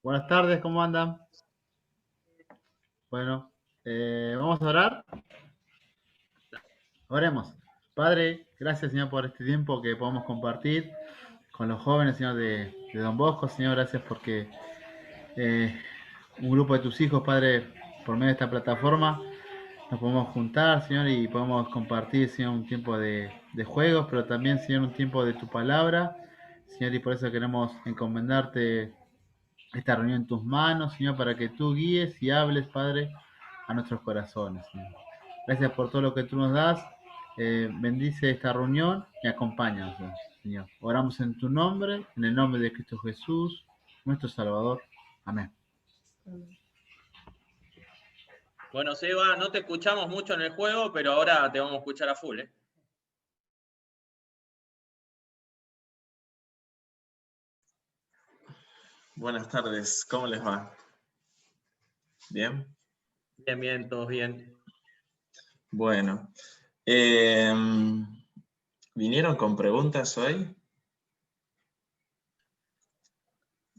Buenas tardes, ¿cómo andan? Bueno, vamos a orar. Oremos. Padre, gracias, Señor, por este tiempo que podemos compartir con los jóvenes, Señor, de Don Bosco. Señor, gracias porque eh, un grupo de tus hijos, Padre, por medio de esta plataforma, nos podemos juntar, Señor, y podemos compartir, Señor, un tiempo de juegos, pero también, Señor, un tiempo de tu palabra. Señor, y por eso queremos encomendarte esta reunión en tus manos, Señor, para que tú guíes y hables, Padre, a nuestros corazones, Señor. Gracias por todo lo que tú nos das. Bendice esta reunión y acompáñanos, Señor. Oramos en tu nombre, en el nombre de Cristo Jesús, nuestro Salvador. Amén. Bueno, Seba, no te escuchamos mucho en el juego, pero ahora te vamos a escuchar a full, ¿eh? Buenas tardes, ¿cómo les va? ¿Bien? Bien, bien, todos bien. Bueno, ¿vinieron con preguntas hoy?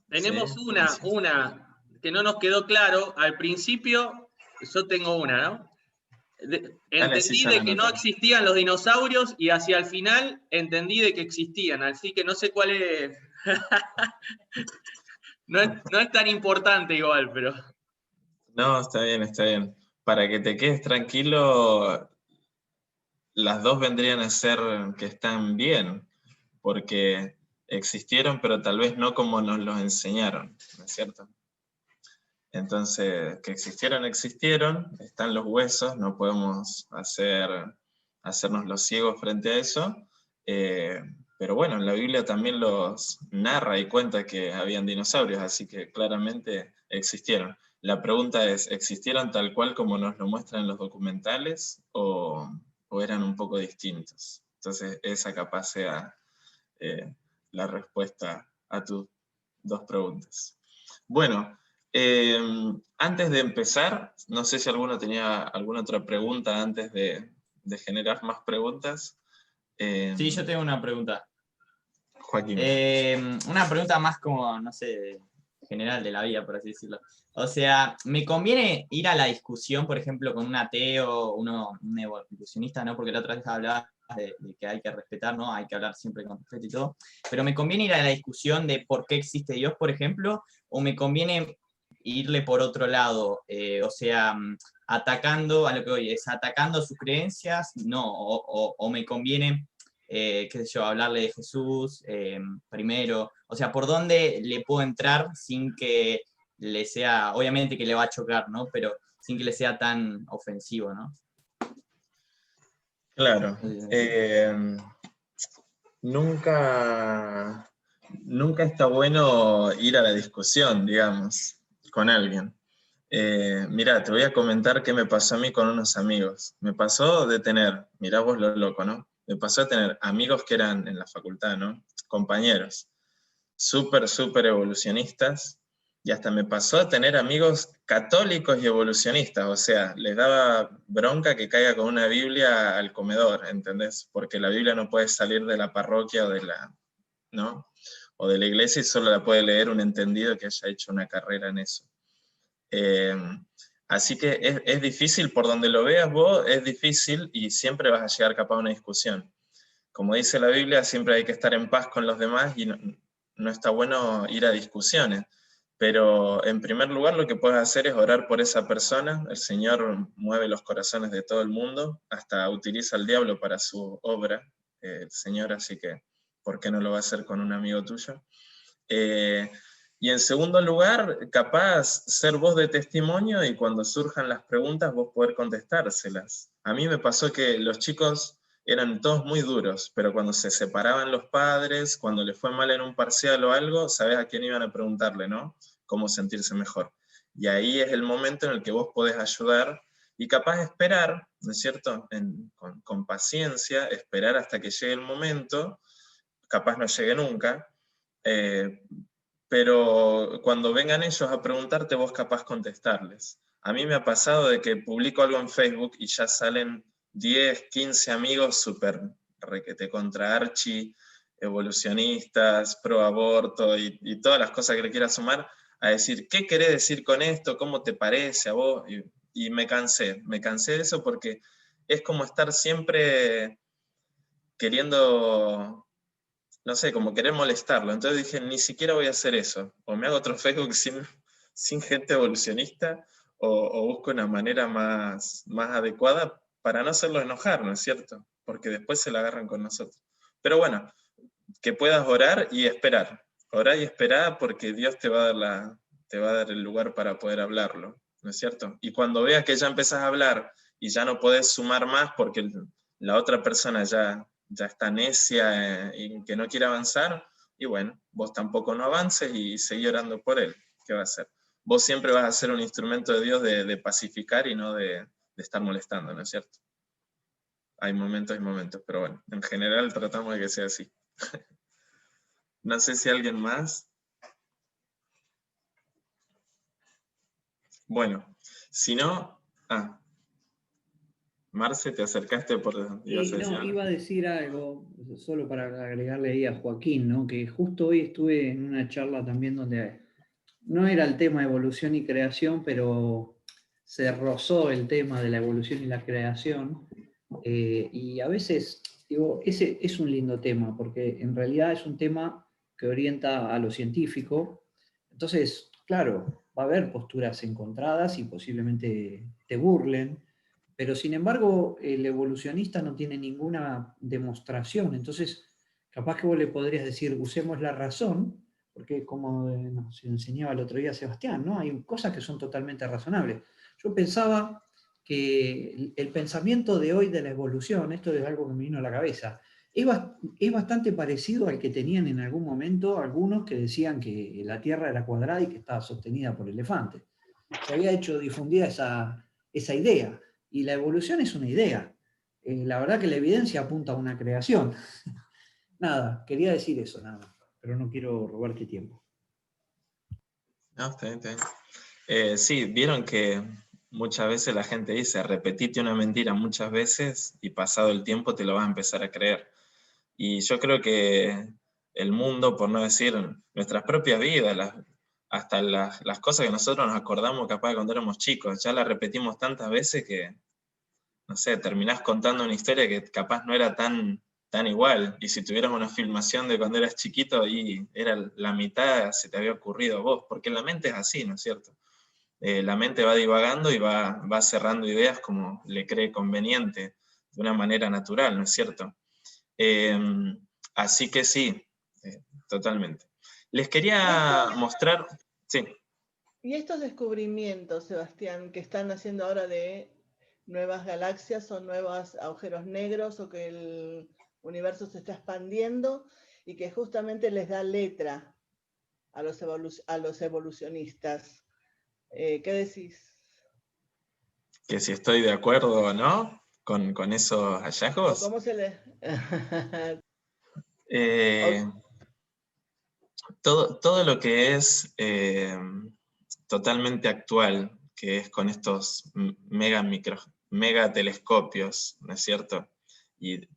Tenemos Sí, una que no nos quedó claro. Al principio, yo tengo una, ¿no? Dale, así Entendí ya la de que no anoto. existían los dinosaurios y hacia el final entendí de que existían, así que no sé cuál es. No es tan importante igual, pero... No, está bien, está bien. Para que te quedes tranquilo, las dos vendrían a ser que están bien, porque existieron, pero tal vez no como nos los enseñaron, ¿no es cierto? Entonces, que existieron, existieron, están los huesos, no podemos hacernos los ciegos frente a eso, pero bueno, la Biblia también los narra y cuenta que habían dinosaurios, así que claramente existieron. La pregunta es, ¿existieron tal cual como nos lo muestran los documentales o eran un poco distintos? Entonces, esa capaz sea la respuesta a tus dos preguntas. Bueno, antes de empezar, no sé si alguno tenía alguna otra pregunta antes de generar más preguntas. Sí, yo tengo una pregunta. Joaquín. Una pregunta más como, no sé, general de la vida, por así decirlo. O sea, ¿me conviene ir a la discusión, por ejemplo, con un ateo, un evolucionista, ¿no? Porque la otra vez hablabas de que hay que respetar, ¿no? Hay que hablar siempre con respeto y todo. Pero ¿me conviene ir a la discusión de por qué existe Dios, por ejemplo? ¿O me conviene irle por otro lado? O sea, atacando a lo que hoy es, atacando sus creencias, no. O me conviene qué sé yo, hablarle de Jesús primero, o sea, por dónde le puedo entrar sin que le sea, obviamente que le va a chocar, ¿no? Pero sin que le sea tan ofensivo, ¿no? Claro. Nunca está bueno ir a la discusión, digamos, con alguien. Mirá, te voy a comentar qué me pasó a mí con unos amigos. Me pasó de tener, mirá vos lo loco, ¿no? Me pasó de tener amigos que eran en la facultad, ¿no? Compañeros, súper evolucionistas, y hasta me pasó a tener amigos católicos y evolucionistas, o sea, les daba bronca que caiga con una Biblia al comedor, ¿entendés? Porque la Biblia no puede salir de la parroquia ¿no? O de la iglesia y solo la puede leer un entendido que haya hecho una carrera en eso. Así que es difícil, por donde lo veas vos, es difícil y siempre vas a llegar capaz a una discusión. Como dice la Biblia, siempre hay que estar en paz con los demás y no está bueno ir a discusiones. Pero en primer lugar lo que puedes hacer es orar por esa persona. El Señor mueve los corazones de todo el mundo, hasta utiliza al diablo para su obra, el Señor, así que ¿por qué no lo va a hacer con un amigo tuyo? Y en segundo lugar, capaz ser voz de testimonio y cuando surjan las preguntas vos poder contestárselas. A mí me pasó que los chicos eran todos muy duros, pero cuando se separaban los padres, cuando les fue mal en un parcial o algo, sabés a quién iban a preguntarle, ¿no? Cómo sentirse mejor. Y ahí es el momento en el que vos podés ayudar y capaz esperar, ¿no es cierto? Con paciencia, esperar hasta que llegue el momento, capaz no llegue nunca, pero cuando vengan ellos a preguntarte, vos capaz contestarles. A mí me ha pasado de que publico algo en Facebook y ya salen 10, 15 amigos súper requete contra archi, evolucionistas, pro aborto y todas las cosas que le quiera sumar. a decir, ¿qué querés decir con esto? ¿Cómo te parece a vos? Y me cansé de eso porque es como estar siempre queriendo, no sé, como querer molestarlo. Entonces dije, ni siquiera voy a hacer eso. O me hago otro Facebook sin gente evolucionista, o busco una manera más adecuada para no hacerlo enojar, ¿no es cierto? Porque después se la agarran con nosotros. Pero bueno, que puedas orar y esperar. Orar y esperar porque Dios te va a dar el lugar para poder hablarlo, ¿no es cierto? Y cuando veas que ya empezás a hablar y ya no podés sumar más porque la otra persona ya está necia y que no quiere avanzar, y bueno, vos tampoco no avances y seguí orando por él. ¿Qué va a hacer? Vos siempre vas a ser un instrumento de Dios de pacificar y no de estar molestando, ¿no es cierto? Hay momentos y momentos, pero bueno, en general tratamos de que sea así. No sé si alguien más. Bueno, si no... Marce, te acercaste por... ibas a decir No, algo. iba a decir algo, solo para agregarle ahí a Joaquín, ¿no? Que justo hoy estuve en una charla también donde no era el tema evolución y creación, pero se rozó el tema de la evolución y la creación. Y a veces, digo, ese es un lindo tema, porque en realidad es un tema que orienta a lo científico. Entonces, claro, va a haber posturas encontradas y posiblemente te burlen, pero sin embargo, el evolucionista no tiene ninguna demostración. Entonces, capaz que vos le podrías decir, usemos la razón, porque como nos enseñaba el otro día Sebastián, ¿no? Hay cosas que son totalmente razonables. Yo pensaba que el pensamiento de hoy de la evolución, esto es algo que me vino a la cabeza, es bastante parecido al que tenían en algún momento algunos que decían que la Tierra era cuadrada y que estaba sostenida por elefantes. Se había hecho difundida esa idea, y la evolución es una idea. La verdad que la evidencia apunta a una creación. Nada, quería decir eso, nada, pero no quiero robarte tiempo. No, está bien, está bien. Sí, vieron que muchas veces la gente dice, repetite una mentira muchas veces y pasado el tiempo te lo vas a empezar a creer. Y yo creo que el mundo, por no decir nuestras propias vidas, hasta las cosas que nosotros nos acordamos capaz de cuando éramos chicos, ya las repetimos tantas veces que, no sé, terminás contando una historia que capaz no era tan igual. Y si tuvieras una filmación de cuando eras chiquito y era la mitad, se te había ocurrido a vos, porque la mente es así, ¿no es cierto? La mente va divagando y va cerrando ideas como le cree conveniente, de una manera natural, ¿no es cierto? Así que sí, totalmente. Les quería mostrar... Sí. Y estos descubrimientos, Sebastián, que están haciendo ahora de nuevas galaxias o nuevos agujeros negros, o que el universo se está expandiendo y que justamente les da letra a los evolucionistas. ¿Qué decís? Que si estoy de acuerdo o no con esos hallazgos. ¿Cómo se les...? Todo lo que es totalmente actual, que es con estos mega telescopios, ¿no es cierto? Y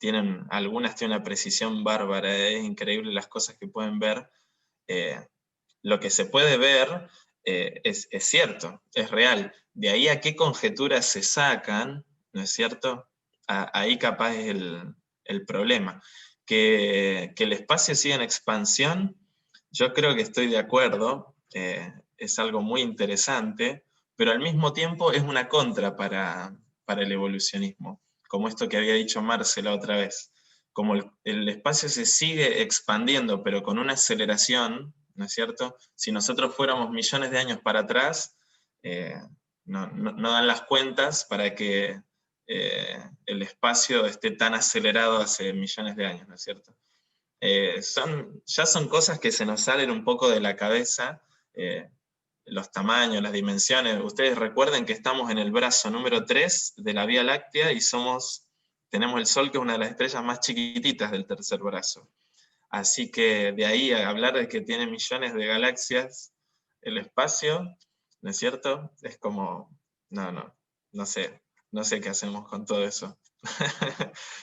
algunas tienen una precisión bárbara, es increíble las cosas que pueden ver. Lo que se puede ver es cierto, es real. De ahí a qué conjeturas se sacan, ¿no es cierto? Ahí capaz es el problema. Que el espacio siga en expansión, yo creo que estoy de acuerdo, es algo muy interesante, pero al mismo tiempo es una contra para el evolucionismo, como esto que había dicho Marcela otra vez. Como el espacio se sigue expandiendo, pero con una aceleración, ¿no es cierto? Si nosotros fuéramos millones de años para atrás, no dan las cuentas para que el espacio esté tan acelerado hace millones de años, ¿no es cierto? Ya son cosas que se nos salen un poco de la cabeza, los tamaños, las dimensiones. Ustedes recuerden que estamos en el brazo número 3 de la Vía Láctea y tenemos el Sol, que es una de las estrellas más chiquititas del tercer brazo. Así que de ahí a hablar de que tiene millones de galaxias el espacio, ¿no es cierto? Es como, no sé qué hacemos con todo eso.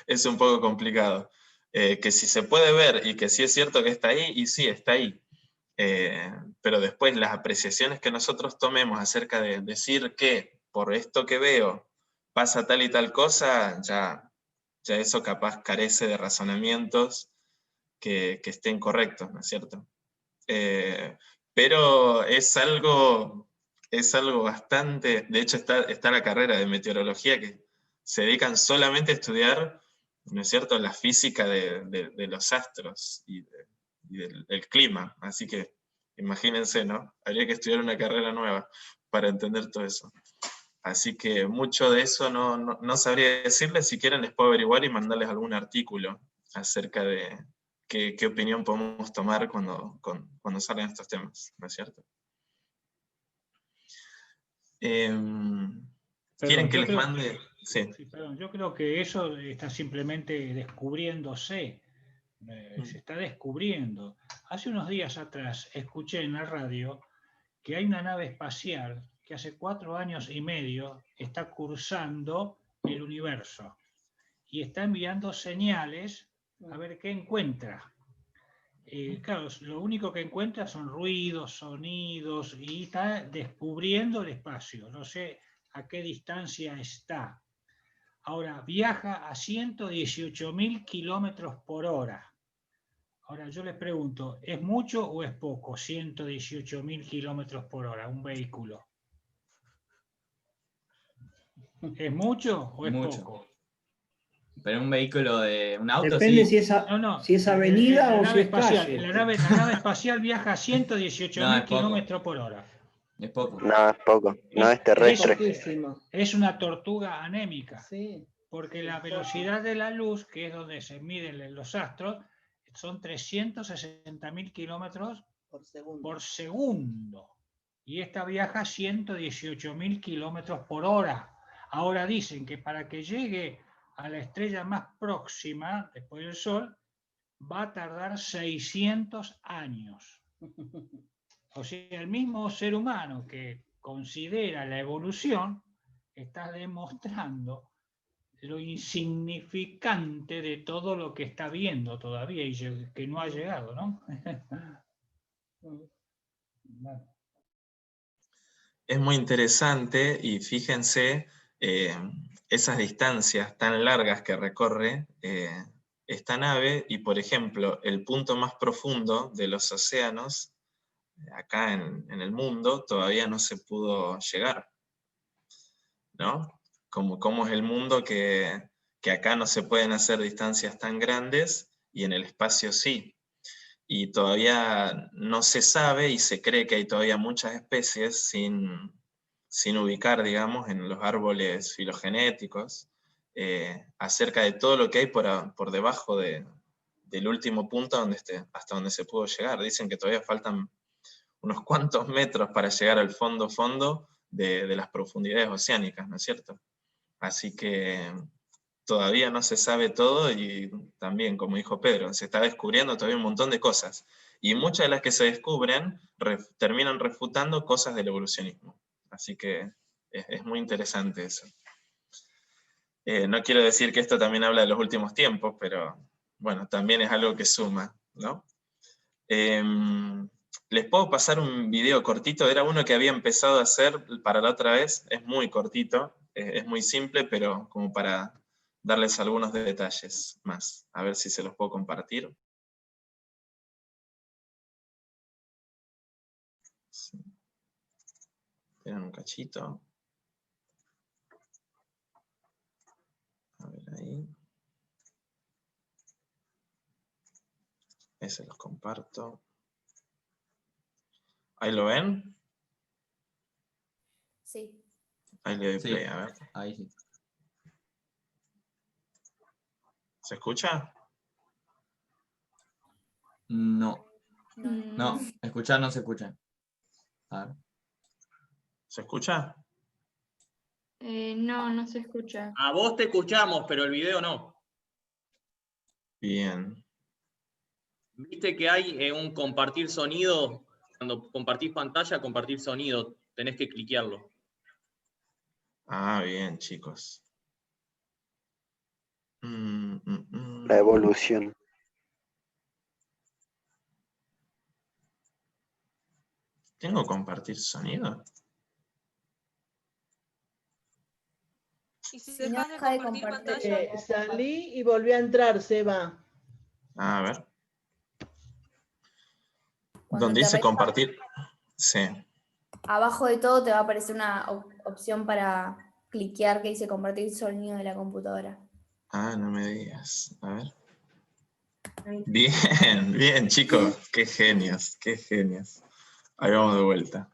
Es un poco complicado. Que si se puede ver y que sí es cierto que está ahí, y sí, está ahí. pero después las apreciaciones que nosotros tomemos acerca de decir que por esto que veo pasa tal y tal cosa, ya eso capaz carece de razonamientos que estén correctos, ¿no es cierto? Pero es algo bastante, de hecho está la carrera de meteorología que se dedican solamente a estudiar, ¿no es cierto?, la física de los astros y del clima, así que imagínense, ¿no? Habría que estudiar una carrera nueva para entender todo eso. Así que mucho de eso no sabría decirles. Si quieren les puedo averiguar y mandarles algún artículo acerca de qué opinión podemos tomar cuando salen estos temas, ¿no es cierto? ¿Quieren que les mande? Sí. Sí, perdón, yo creo que eso está simplemente descubriéndose. Se está descubriendo. Hace unos días atrás escuché en la radio que hay una nave espacial que hace 4 años y medio está cursando el universo y está enviando señales a ver qué encuentra. Claro, lo único que encuentra son ruidos, sonidos, y está descubriendo el espacio. No sé a qué distancia está. Ahora, viaja a 118.000 kilómetros por hora. Ahora, yo les pregunto, ¿es mucho o es poco 118.000 kilómetros por hora un vehículo? ¿Es mucho o es Mucho. poco? Pero un vehículo de un auto, Depende sí. si es avenida la o nave si es espacial, calle. la nave espacial viaja a 118.000 No, es poco. kilómetros por hora. Es poco. No, es poco. No es terrestre. Poquísimo. Es una tortuga anémica. Sí. Porque la velocidad de la luz, que es donde se miden los astros, son 360.000 kilómetros por segundo. Y esta viaja a 118.000 kilómetros por hora. Ahora dicen que para que llegue a la estrella más próxima, después del Sol, va a tardar 600 años. O sea, el mismo ser humano que considera la evolución está demostrando lo insignificante de todo lo que está viendo todavía y que no ha llegado, ¿no? Es muy interesante y fíjense esas distancias tan largas que recorre esta nave y, por ejemplo, el punto más profundo de los océanos acá en el mundo todavía no se pudo llegar, ¿no? Como es el mundo que acá no se pueden hacer distancias tan grandes y en el espacio sí. Y todavía no se sabe y se cree que hay todavía muchas especies sin ubicar, digamos, en los árboles filogenéticos, acerca de todo lo que hay por debajo del último punto hasta donde se pudo llegar. Dicen que todavía faltan unos cuantos metros para llegar al fondo de las profundidades oceánicas, ¿no es cierto? Así que todavía no se sabe todo y también, como dijo Pedro, se está descubriendo todavía un montón de cosas. Y muchas de las que se descubren terminan refutando cosas del evolucionismo. Así que es muy interesante eso. No quiero decir que esto también habla de los últimos tiempos, pero bueno, también es algo que suma, ¿no? Les puedo pasar un video cortito, era uno que había empezado a hacer para la otra vez, es muy cortito, es muy simple, pero como para darles algunos detalles más. A ver si se los puedo compartir. Sí. Esperen un cachito. A ver ahí. Ese los comparto. ¿Ahí lo ven? Sí. Ahí le doy Sí. play, a ver. Ahí sí. ¿Se escucha? No. No. No, escuchar no se escucha. A ver. ¿Se escucha? No, no se escucha. A vos te escuchamos, pero el video no. Bien. Viste que hay un compartir sonido. Cuando compartís pantalla, compartir sonido. Tenés que cliquearlo. Ah, bien, chicos. La evolución. ¿Tengo compartir sonido? Y si Si no, dejas de deja de compartir compartir. pantalla, Salí y volví a entrar, Seba. A ver. Cuando Donde te dice aparezca- compartir. Sí. Abajo de todo te va a aparecer una opción para cliquear que dice compartir sonido de la computadora. Ah, no me digas. A ver. Bien, bien, chicos. Qué genios, qué genios. Ahí vamos de vuelta.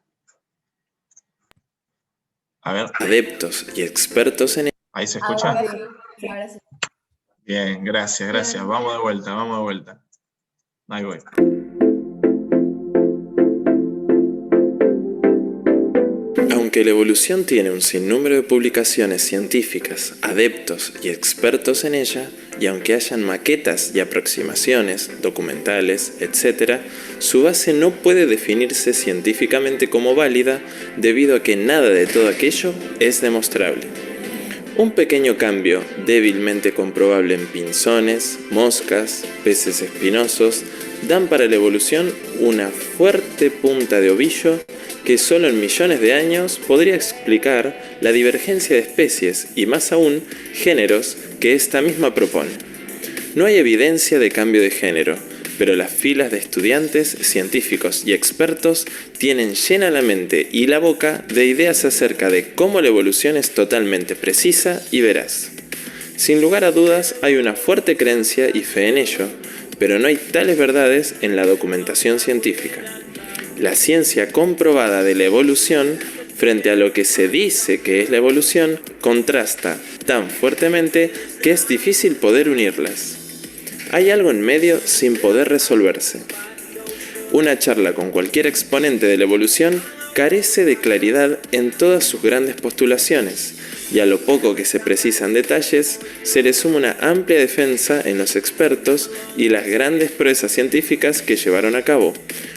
A ver, Adeptos y expertos en ¿ahí se escucha? Ahora sí, ahora sí. Bien, gracias, gracias. Vamos de vuelta, vamos de vuelta. Ahí voy. Aunque la evolución tiene un sinnúmero de publicaciones científicas, adeptos y expertos en ella, y aunque hayan maquetas y aproximaciones, documentales, etc., su base no puede definirse científicamente como válida debido a que nada de todo aquello es demostrable. Un pequeño cambio débilmente comprobable en pinzones, moscas, peces espinosos, dan para la evolución una fuerte punta de ovillo que solo en millones de años podría explicar la divergencia de especies y más aún géneros que esta misma propone. No hay evidencia de cambio de género, pero las filas de estudiantes, científicos y expertos tienen llena la mente y la boca de ideas acerca de cómo la evolución es totalmente precisa y veraz. Sin lugar a dudas, hay una fuerte creencia y fe en ello, pero no hay tales verdades en la documentación científica. La ciencia comprobada de la evolución, frente a lo que se dice que es la evolución, contrasta tan fuertemente que es difícil poder unirlas. Hay algo en medio sin poder resolverse. Una charla con cualquier exponente de la evolución carece de claridad en todas sus grandes postulaciones, y a lo poco que se precisan detalles, se le suma una amplia defensa en los expertos y las grandes proezas científicas que llevaron a cabo,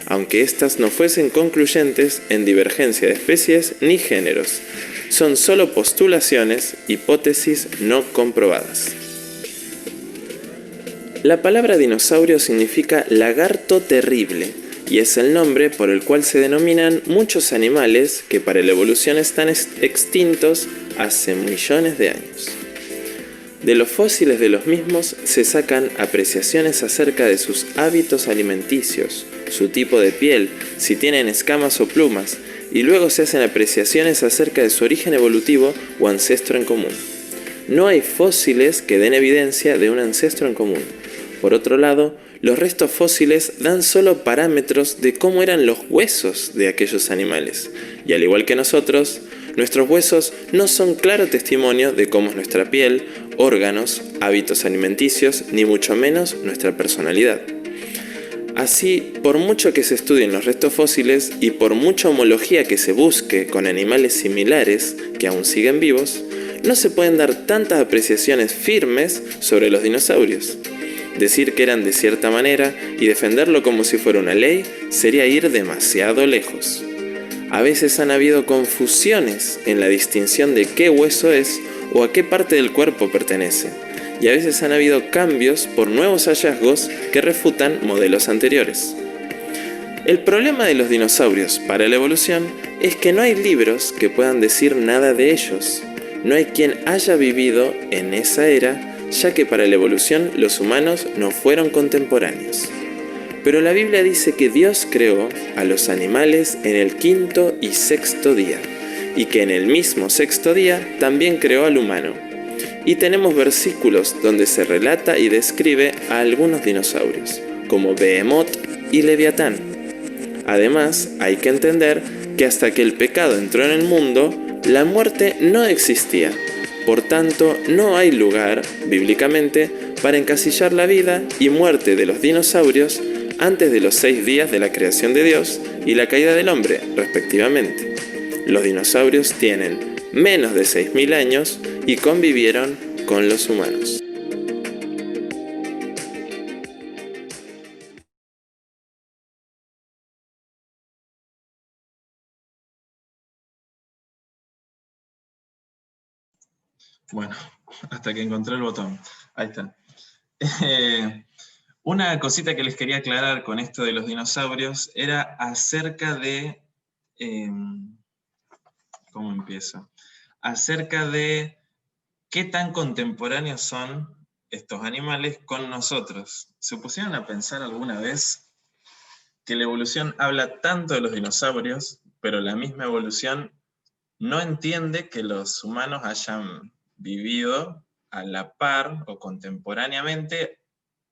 aunque éstas no fuesen concluyentes en divergencia de especies ni géneros. Son solo postulaciones, hipótesis no comprobadas. La palabra dinosaurio significa lagarto terrible, y es el nombre por el cual se denominan muchos animales que para la evolución están extintos hace millones de años. De los fósiles de los mismos se sacan apreciaciones acerca de sus hábitos alimenticios, su tipo de piel, si tienen escamas o plumas, y luego se hacen apreciaciones acerca de su origen evolutivo o ancestro en común. No hay fósiles que den evidencia de un ancestro en común. Por otro lado, los restos fósiles dan solo parámetros de cómo eran los huesos de aquellos animales, y al igual que nosotros, nuestros huesos no son claro testimonio de cómo es nuestra piel, órganos, hábitos alimenticios, ni mucho menos nuestra personalidad. Así, por mucho que se estudien los restos fósiles y por mucha homología que se busque con animales similares que aún siguen vivos, no se pueden dar tantas apreciaciones firmes sobre los dinosaurios. Decir que eran de cierta manera y defenderlo como si fuera una ley sería ir demasiado lejos. A veces han habido confusiones en la distinción de qué hueso es o a qué parte del cuerpo pertenece, y a veces han habido cambios por nuevos hallazgos que refutan modelos anteriores. El problema de los dinosaurios para la evolución es que no hay libros que puedan decir nada de ellos. No hay quien haya vivido en esa era, ya que para la evolución los humanos no fueron contemporáneos. Pero la Biblia dice que Dios creó a los animales en el 5º y 6º día, y que en el mismo 6º día también creó al humano. Y tenemos versículos donde se relata y describe a algunos dinosaurios, como Behemoth y Leviatán. Además, hay que entender que hasta que el pecado entró en el mundo, la muerte no existía. Por tanto, no hay lugar, bíblicamente, para encasillar la vida y muerte de los dinosaurios antes de los 6 días de la creación de Dios y la caída del hombre, respectivamente. Los dinosaurios tienen menos de 6.000 años y convivieron con los humanos. Bueno, hasta que encontré el botón. Ahí está. Una cosita que les quería aclarar con esto de los dinosaurios era acerca de ¿cómo empiezo? Acerca de qué tan contemporáneos son estos animales con nosotros. ¿Se pusieron a pensar alguna vez que la evolución habla tanto de los dinosaurios, pero la misma evolución no entiende que los humanos hayan vivido a la par o contemporáneamente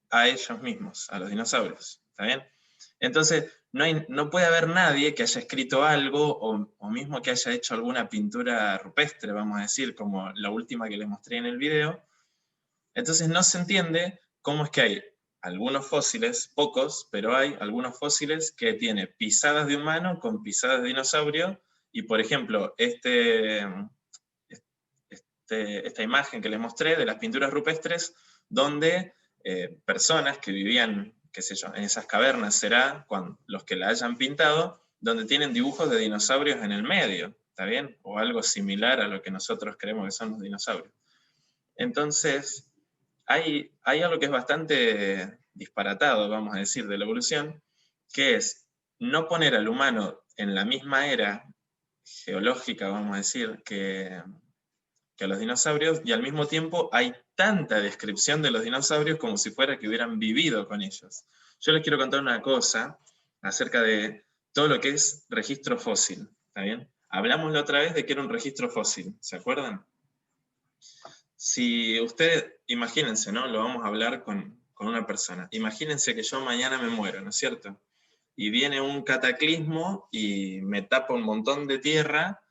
a ellos mismos, a los dinosaurios? ¿Está bien? Entonces, no puede haber nadie que haya escrito algo o mismo que haya hecho alguna pintura rupestre, vamos a decir, como la última que les mostré en el video. Entonces no se entiende cómo es que hay algunos fósiles, pocos, pero hay algunos fósiles que tienen pisadas de humano con pisadas de dinosaurio, y por ejemplo, esta imagen que les mostré de las pinturas rupestres, donde personas que vivían, qué sé yo, en esas cavernas será, los que la hayan pintado, donde tienen dibujos de dinosaurios en el medio, ¿está bien? O algo similar a lo que nosotros creemos que son los dinosaurios. Entonces, hay algo que es bastante disparatado, vamos a decir, de la evolución, que es no poner al humano en la misma era geológica, vamos a decir, que a los dinosaurios, y al mismo tiempo hay tanta descripción de los dinosaurios como si fuera que hubieran vivido con ellos. Yo les quiero contar una cosa acerca de todo lo que es registro fósil, ¿está bien? Hablamos la otra vez de que era un registro fósil, ¿se acuerdan? Si ustedes, imagínense, ¿no? Lo vamos a hablar con una persona. Imagínense que yo mañana me muero, ¿no es cierto? Y viene un cataclismo y me tapa un montón de tierra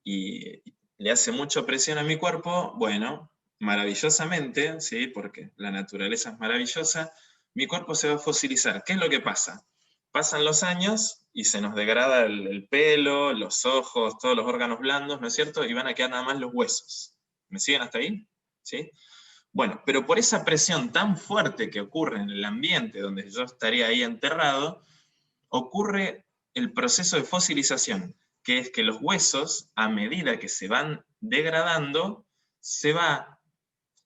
y le hace mucha presión a mi cuerpo. Bueno, maravillosamente, ¿sí? Porque la naturaleza es maravillosa, mi cuerpo se va a fosilizar. ¿Qué es lo que pasa? Pasan los años y se nos degrada el pelo, los ojos, todos los órganos blandos, ¿no es cierto? Y van a quedar nada más los huesos. ¿Me siguen hasta ahí? ¿Sí? Bueno, pero por esa presión tan fuerte que ocurre en el ambiente donde yo estaría ahí enterrado, ocurre el proceso de fosilización, que es que los huesos, a medida que se van degradando, se va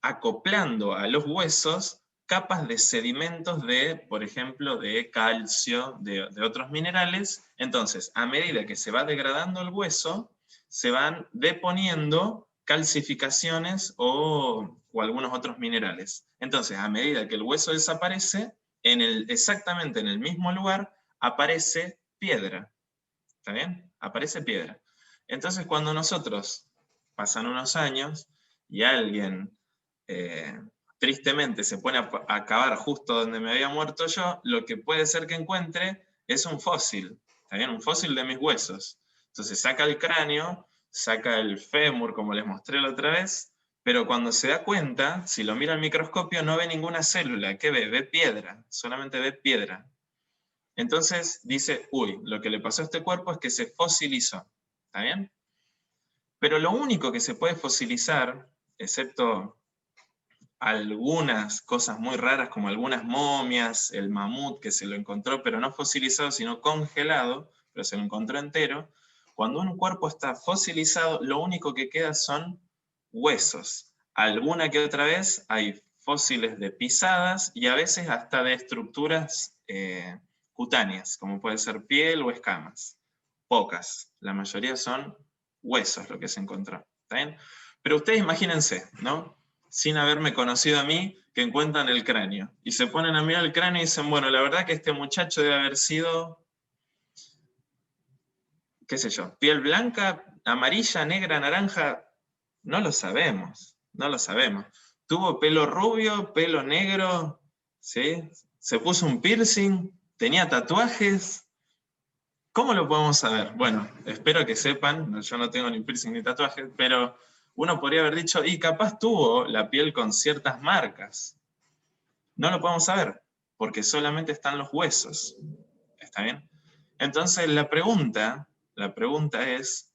acoplando a los huesos capas de sedimentos de, por ejemplo, de calcio, de otros minerales. Entonces, a medida que se va degradando el hueso, se van deponiendo calcificaciones o algunos otros minerales. Entonces, a medida que el hueso desaparece, exactamente en el mismo lugar, aparece piedra. ¿Está bien? Aparece piedra. Entonces, cuando nosotros pasan unos años y alguien tristemente se pone a cavar justo donde me había muerto yo, lo que puede ser que encuentre es un fósil. ¿Está bien? Un fósil de mis huesos. Entonces saca el cráneo, saca el fémur, como les mostré la otra vez, pero cuando se da cuenta, si lo mira al microscopio, no ve ninguna célula. ¿Qué ve? Ve piedra, solamente ve piedra. Entonces dice, uy, lo que le pasó a este cuerpo es que se fosilizó. ¿Está bien? Pero lo único que se puede fosilizar, excepto algunas cosas muy raras como algunas momias, el mamut que se lo encontró, pero no fosilizado, sino congelado, pero se lo encontró entero. Cuando un cuerpo está fosilizado, lo único que queda son huesos. Alguna que otra vez hay fósiles de pisadas y a veces hasta de estructuras cutáneas, como puede ser piel o escamas. Pocas, la mayoría son huesos lo que se encontró. ¿Está bien? Pero ustedes imagínense, ¿no? Sin haberme conocido a mí, que encuentran el cráneo. Y se ponen a mirar el cráneo y dicen, bueno, la verdad que este muchacho debe haber sido, qué sé yo, piel blanca, amarilla, negra, naranja, no lo sabemos, no lo sabemos. Tuvo pelo rubio, pelo negro, ¿sí? Se puso un piercing, tenía tatuajes. ¿Cómo lo podemos saber? Bueno, espero que sepan, yo no tengo ni piercing ni tatuajes, pero uno podría haber dicho, y capaz tuvo la piel con ciertas marcas. No lo podemos saber, porque solamente están los huesos. ¿Está bien? Entonces la pregunta es,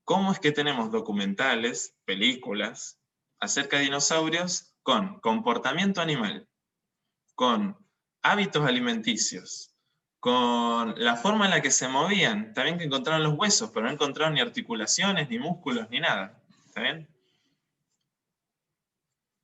¿cómo es que tenemos documentales, películas, acerca de dinosaurios con comportamiento animal, con hábitos alimenticios, con la forma en la que se movían? También que encontraron los huesos, pero no encontraron ni articulaciones, ni músculos, ni nada. ¿Está bien?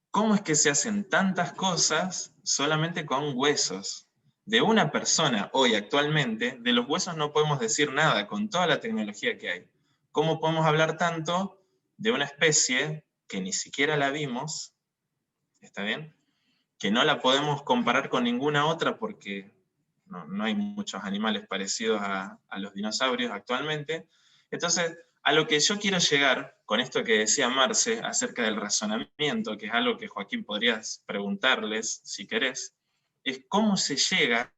¿Cómo es que se hacen tantas cosas solamente con huesos? de una persona hoy actualmente, de los huesos no podemos decir nada con toda la tecnología que hay. ¿Cómo podemos hablar tanto de una especie que ni siquiera la vimos, ¿está bien? Que no la podemos comparar con ninguna otra porque no hay muchos animales parecidos a los dinosaurios actualmente. Entonces, a lo que yo quiero llegar con esto que decía Marce acerca del razonamiento, que es algo que Joaquín podrías preguntarles si querés, es cómo se llega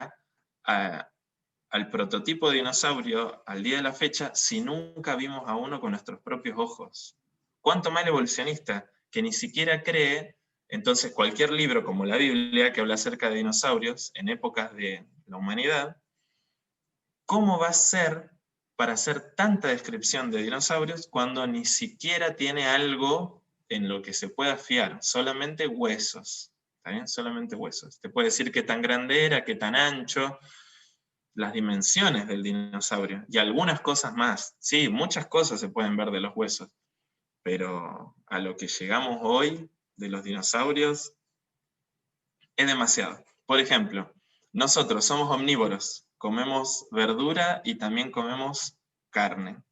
al prototipo de dinosaurio al día de la fecha si nunca vimos a uno con nuestros propios ojos. ¿Cuánto más el evolucionista que ni siquiera cree? Entonces cualquier libro como la Biblia que habla acerca de dinosaurios en épocas de la humanidad, ¿cómo va a ser para hacer tanta descripción de dinosaurios cuando ni siquiera tiene algo en lo que se pueda fiar? Solamente huesos, ¿está bien? Solamente huesos. Te puede decir qué tan grande era, qué tan ancho, las dimensiones del dinosaurio, y algunas cosas más. Sí, muchas cosas se pueden ver de los huesos, pero a lo que llegamos hoy de los dinosaurios es demasiado. Por ejemplo, nosotros somos omnívoros, comemos verdura y también comemos carne,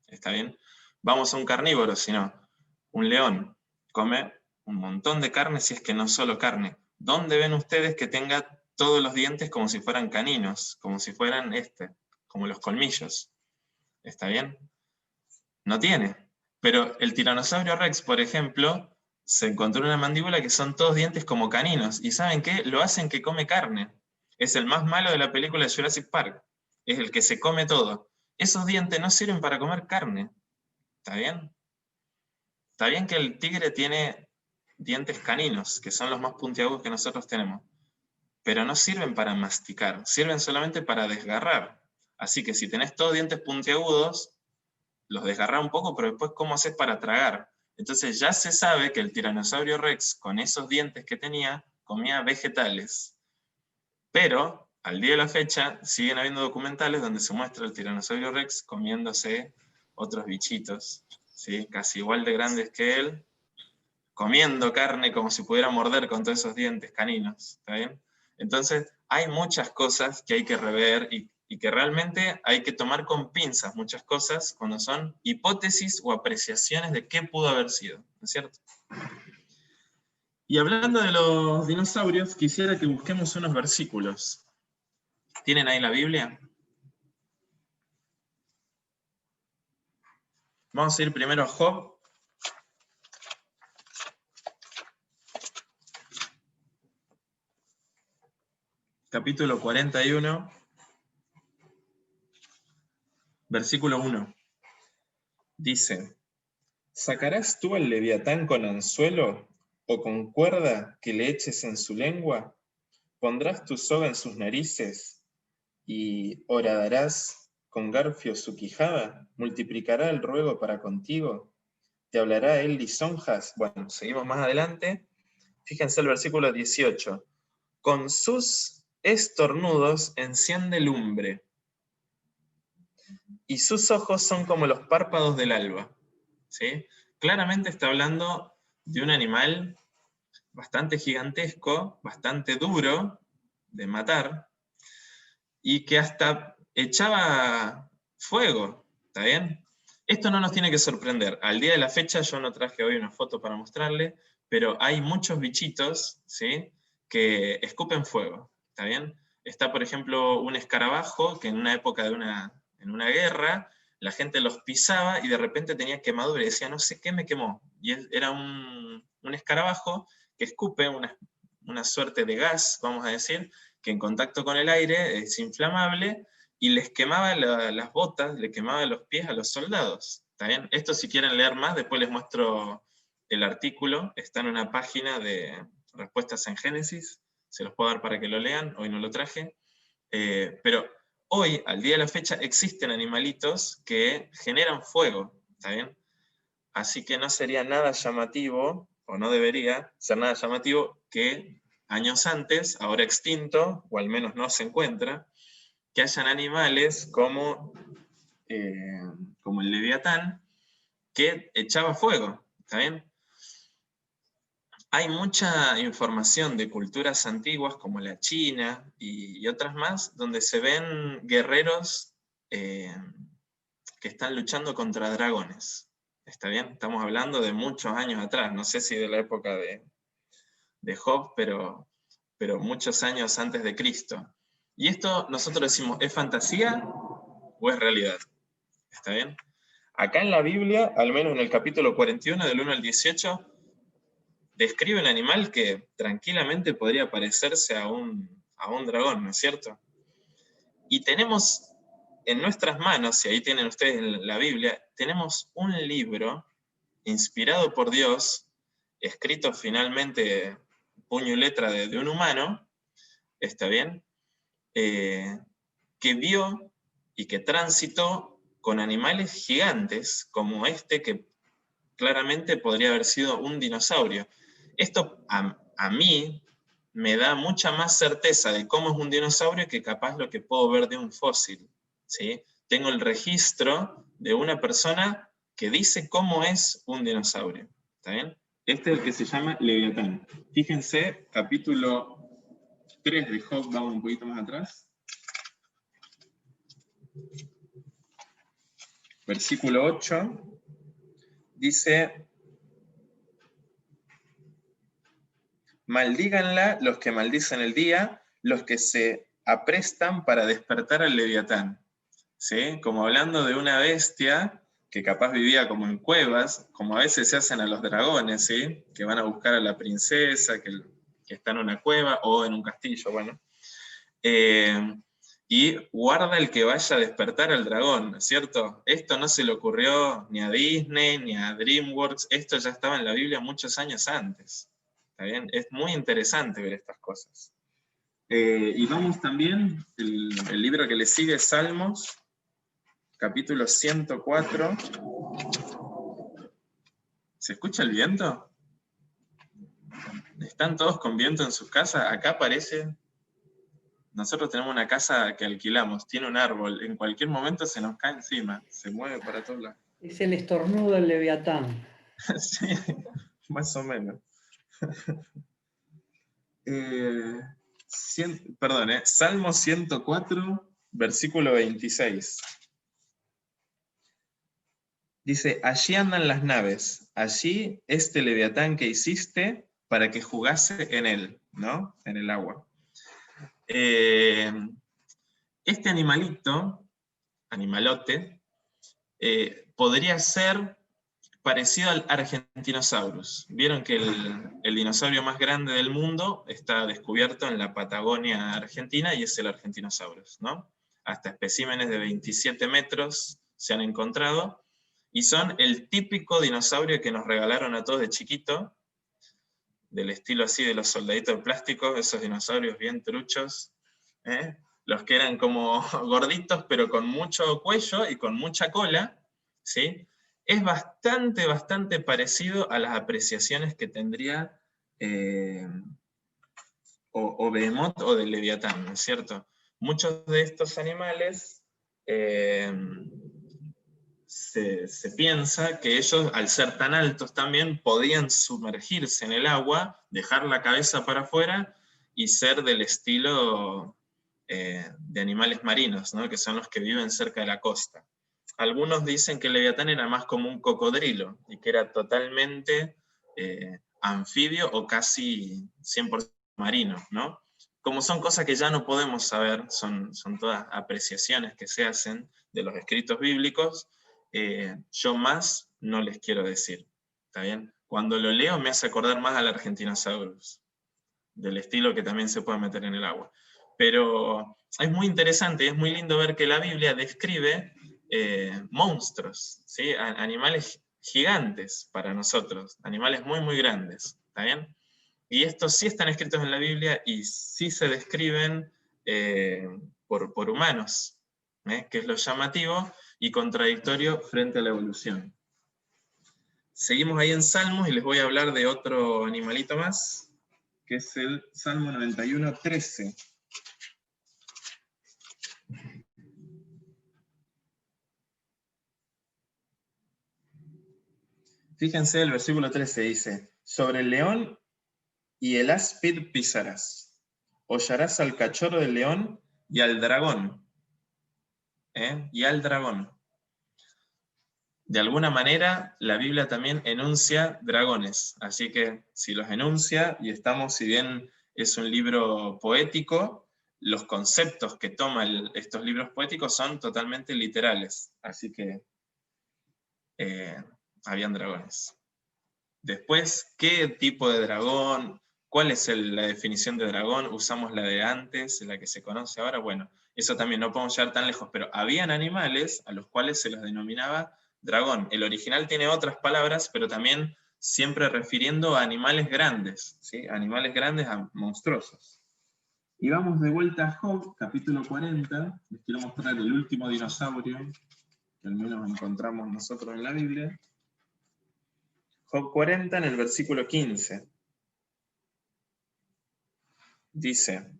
¿está bien? Vamos a un carnívoro, si no, un león come un montón de carne, si es que no solo carne. ¿Dónde ven ustedes que tenga todos los dientes como si fueran caninos, como si fueran como los colmillos? ¿Está bien? No tiene. Pero el tiranosaurio Rex, por ejemplo, se encontró una mandíbula que son todos dientes como caninos. ¿Y saben qué? Lo hacen que come carne. Es el más malo de la película de Jurassic Park. Es el que se come todo. Esos dientes no sirven para comer carne. ¿Está bien? Está bien que el tigre tiene dientes caninos, que son los más puntiagudos que nosotros tenemos. Pero no sirven para masticar. Sirven solamente para desgarrar. Así que si tenés todos dientes puntiagudos, los desgarrás un poco, pero después ¿cómo haces para tragar? Entonces ya se sabe que el tiranosaurio Rex, con esos dientes que tenía, comía vegetales. Pero, al día de la fecha, siguen habiendo documentales donde se muestra el tiranosaurio Rex comiéndose otros bichitos, ¿sí? Casi igual de grandes que él, comiendo carne como si pudiera morder con todos esos dientes caninos, ¿está bien? Entonces, hay muchas cosas que hay que rever y que realmente hay que tomar con pinzas muchas cosas cuando son hipótesis o apreciaciones de qué pudo haber sido, ¿no es cierto? Y hablando de los dinosaurios, quisiera que busquemos unos versículos. ¿Tienen ahí la Biblia? Vamos a ir primero a Job. Capítulo 41. Versículo 1. Dice: ¿sacarás tú al leviatán con anzuelo o con cuerda que le eches en su lengua? ¿Pondrás tu soga en sus narices y horadarás con garfio su quijada? ¿Multiplicará el ruego para contigo? ¿Te hablará él lisonjas? Bueno, seguimos más adelante. Fíjense el versículo 18. Con sus estornudos enciende lumbre, y sus ojos son como los párpados del alba. ¿Sí? Claramente está hablando de un animal bastante gigantesco, bastante duro de matar, y que hasta echaba fuego, ¿está bien? Esto no nos tiene que sorprender. Al día de la fecha, yo no traje hoy una foto para mostrarle, pero hay muchos bichitos, ¿sí?, que escupen fuego, ¿está bien? Está, por ejemplo, un escarabajo que en una época en una guerra, la gente los pisaba y de repente tenía quemadura y decía, no sé qué me quemó. Y era un escarabajo que escupe una suerte de gas, vamos a decir, que en contacto con el aire es inflamable y les quemaba las botas, le quemaba los pies a los soldados. ¿Está bien? Esto, si quieren leer más, después les muestro el artículo, está en una página de Respuestas en Génesis, se los puedo dar para que lo lean, hoy no lo traje, pero hoy, al día de la fecha, existen animalitos que generan fuego, ¿está bien? Así que no sería nada llamativo, o no debería ser nada llamativo, que años antes, ahora extinto, o al menos no se encuentra, que hayan animales como el leviatán, que echaba fuego, ¿está bien? hay mucha información de culturas antiguas como la China y otras más, donde se ven guerreros que están luchando contra dragones. ¿Está bien? Estamos hablando de muchos años atrás, no sé si de la época de Job, pero muchos años antes de Cristo. Y esto nosotros decimos, ¿es fantasía o es realidad? ¿Está bien? Acá en la Biblia, al menos en el capítulo 41, del 1 al 18, describe un animal que tranquilamente podría parecerse a un dragón, ¿no es cierto? Y tenemos en nuestras manos, y ahí tienen ustedes en la Biblia, tenemos un libro inspirado por Dios, escrito finalmente puño y letra de un humano, ¿está bien? Que vio y que transitó con animales gigantes como este, que claramente podría haber sido un dinosaurio. Esto a mí me da mucha más certeza de cómo es un dinosaurio que capaz lo que puedo ver de un fósil, ¿sí? Tengo el registro de una persona que dice cómo es un dinosaurio, ¿está bien? Este es el que se llama Leviatán. Fíjense, capítulo 3 de Job, vamos un poquito más atrás. Versículo 8, dice: maldíganla los que maldicen el día, los que se aprestan para despertar al Leviatán. ¿Sí? Como hablando de una bestia que capaz vivía como en cuevas, como a veces se hacen a los dragones, ¿sí? Que van a buscar a la princesa, que está en una cueva o en un castillo, bueno. Y guarda el que vaya a despertar al dragón, ¿cierto? Esto no se le ocurrió ni a Disney, ni a DreamWorks, esto ya estaba en la Biblia muchos años antes. ¿Está bien? Es muy interesante ver estas cosas. Y vamos también, el libro que le sigue, Salmos, capítulo 104. ¿Se escucha el viento? ¿Están todos con viento en sus casas? Acá parece... Nosotros tenemos una casa que alquilamos, tiene un árbol, en cualquier momento se nos cae encima, se mueve para todos lados. Es el estornudo del Leviatán. Sí, más o menos. Salmo 104, versículo 26. Dice: allí andan las naves, allí este Leviatán que hiciste para que jugase en él, ¿no? En el agua. Este animalote, podría ser parecido al Argentinosaurus. Vieron que el dinosaurio más grande del mundo está descubierto en la Patagonia Argentina y es el Argentinosaurus, ¿no? Hasta especímenes de 27 metros se han encontrado y son el típico dinosaurio que nos regalaron a todos de chiquito, del estilo así de los soldaditos de plástico, esos dinosaurios bien truchos, los que eran como gorditos pero con mucho cuello y con mucha cola, ¿sí? Es bastante parecido a las apreciaciones que tendría o Behemoth o del Leviatán, ¿no es cierto? Muchos de estos animales se piensa que ellos, al ser tan altos también, podían sumergirse en el agua, dejar la cabeza para afuera y ser del estilo de animales marinos, ¿no? Que son los que viven cerca de la costa. Algunos dicen que el Leviatán era más como un cocodrilo y que era totalmente anfibio o casi 100% marino, ¿no? Como son cosas que ya no podemos saber, son todas apreciaciones que se hacen de los escritos bíblicos, yo más no les quiero decir, ¿está bien? Cuando lo leo me hace acordar más al Argentinosaurus, del estilo que también se puede meter en el agua. Pero es muy interesante y es muy lindo ver que la Biblia describe monstruos, ¿sí? Animales gigantes para nosotros, animales muy grandes, ¿está bien? Y estos sí están escritos en la Biblia y sí se describen por humanos, que es lo llamativo y contradictorio frente a la evolución. Seguimos ahí en Salmos y les voy a hablar de otro animalito más, que es el Salmo 91, 13. Fíjense, el versículo 13 dice: sobre el león y el áspid pisarás. Hollarás al cachorro del león y al dragón. Y al dragón. De alguna manera, la Biblia también enuncia dragones. Así que si los enuncia, y estamos, si bien es un libro poético, los conceptos que toman estos libros poéticos son totalmente literales. Así que habían dragones. Después, ¿qué tipo de dragón? ¿Cuál es la definición de dragón? ¿Usamos la de antes, la que se conoce ahora? Bueno, eso también no podemos llegar tan lejos, pero habían animales a los cuales se los denominaba dragón. El original tiene otras palabras, pero también siempre refiriendo a animales grandes, ¿sí? Animales grandes, monstruosos. Y vamos de vuelta a Job, capítulo 40. Les quiero mostrar el último dinosaurio, que al menos encontramos nosotros en la Biblia. Job 40, en el versículo 15. Dice: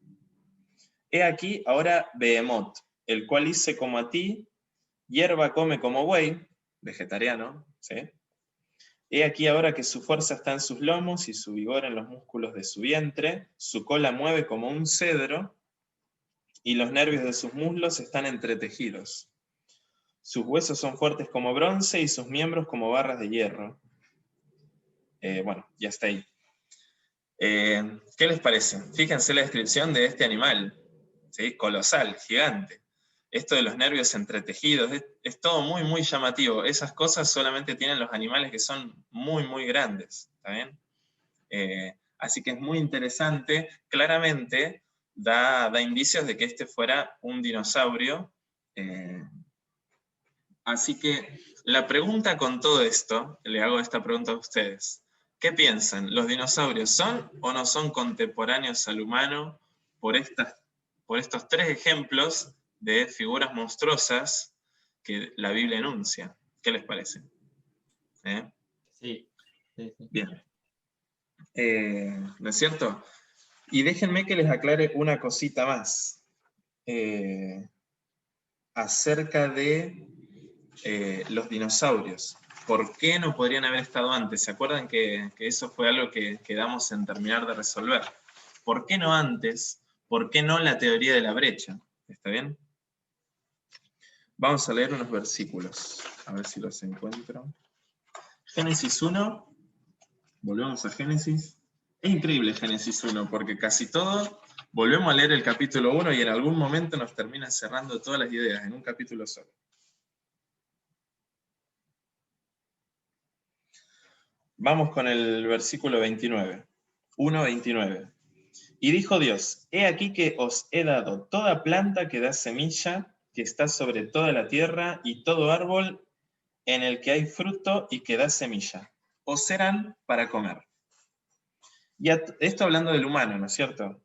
He aquí ahora Behemoth, el cual hice como a ti, hierba come como buey, vegetariano, ¿sí? He aquí ahora que su fuerza está en sus lomos y su vigor en los músculos de su vientre, su cola mueve como un cedro, y los nervios de sus muslos están entretejidos. Sus huesos son fuertes como bronce y sus miembros como barras de hierro. Bueno, ya está ahí. ¿Qué les parece? Fíjense la descripción de este animal, ¿sí? Colosal, gigante. Esto de los nervios entretejidos, es todo muy, muy llamativo. Esas cosas solamente tienen los animales que son muy, muy grandes, ¿está bien? Así que es muy interesante. Claramente da indicios de que este fuera un dinosaurio. Así que la pregunta con todo esto, le hago esta pregunta a ustedes. ¿Qué piensan? ¿Los dinosaurios son o no son contemporáneos al humano por estos tres ejemplos de figuras monstruosas que la Biblia enuncia? ¿Qué les parece? Sí. Bien. ¿No es cierto? Y déjenme que les aclare una cosita más acerca de los dinosaurios. ¿Por qué no podrían haber estado antes? ¿Se acuerdan que eso fue algo que quedamos en terminar de resolver? ¿Por qué no antes? ¿Por qué no la teoría de la brecha? ¿Está bien? Vamos a leer unos versículos, a ver si los encuentro. Génesis 1, volvemos a Génesis. Es increíble Génesis 1, porque casi todo, volvemos a leer el capítulo 1 y en algún momento nos termina cerrando todas las ideas en un capítulo solo. Vamos con el versículo 29. 1:29. Y dijo Dios: He aquí que os he dado toda planta que da semilla, que está sobre toda la tierra, y todo árbol en el que hay fruto y que da semilla. Os serán para comer. Y esto hablando del humano, ¿no es cierto?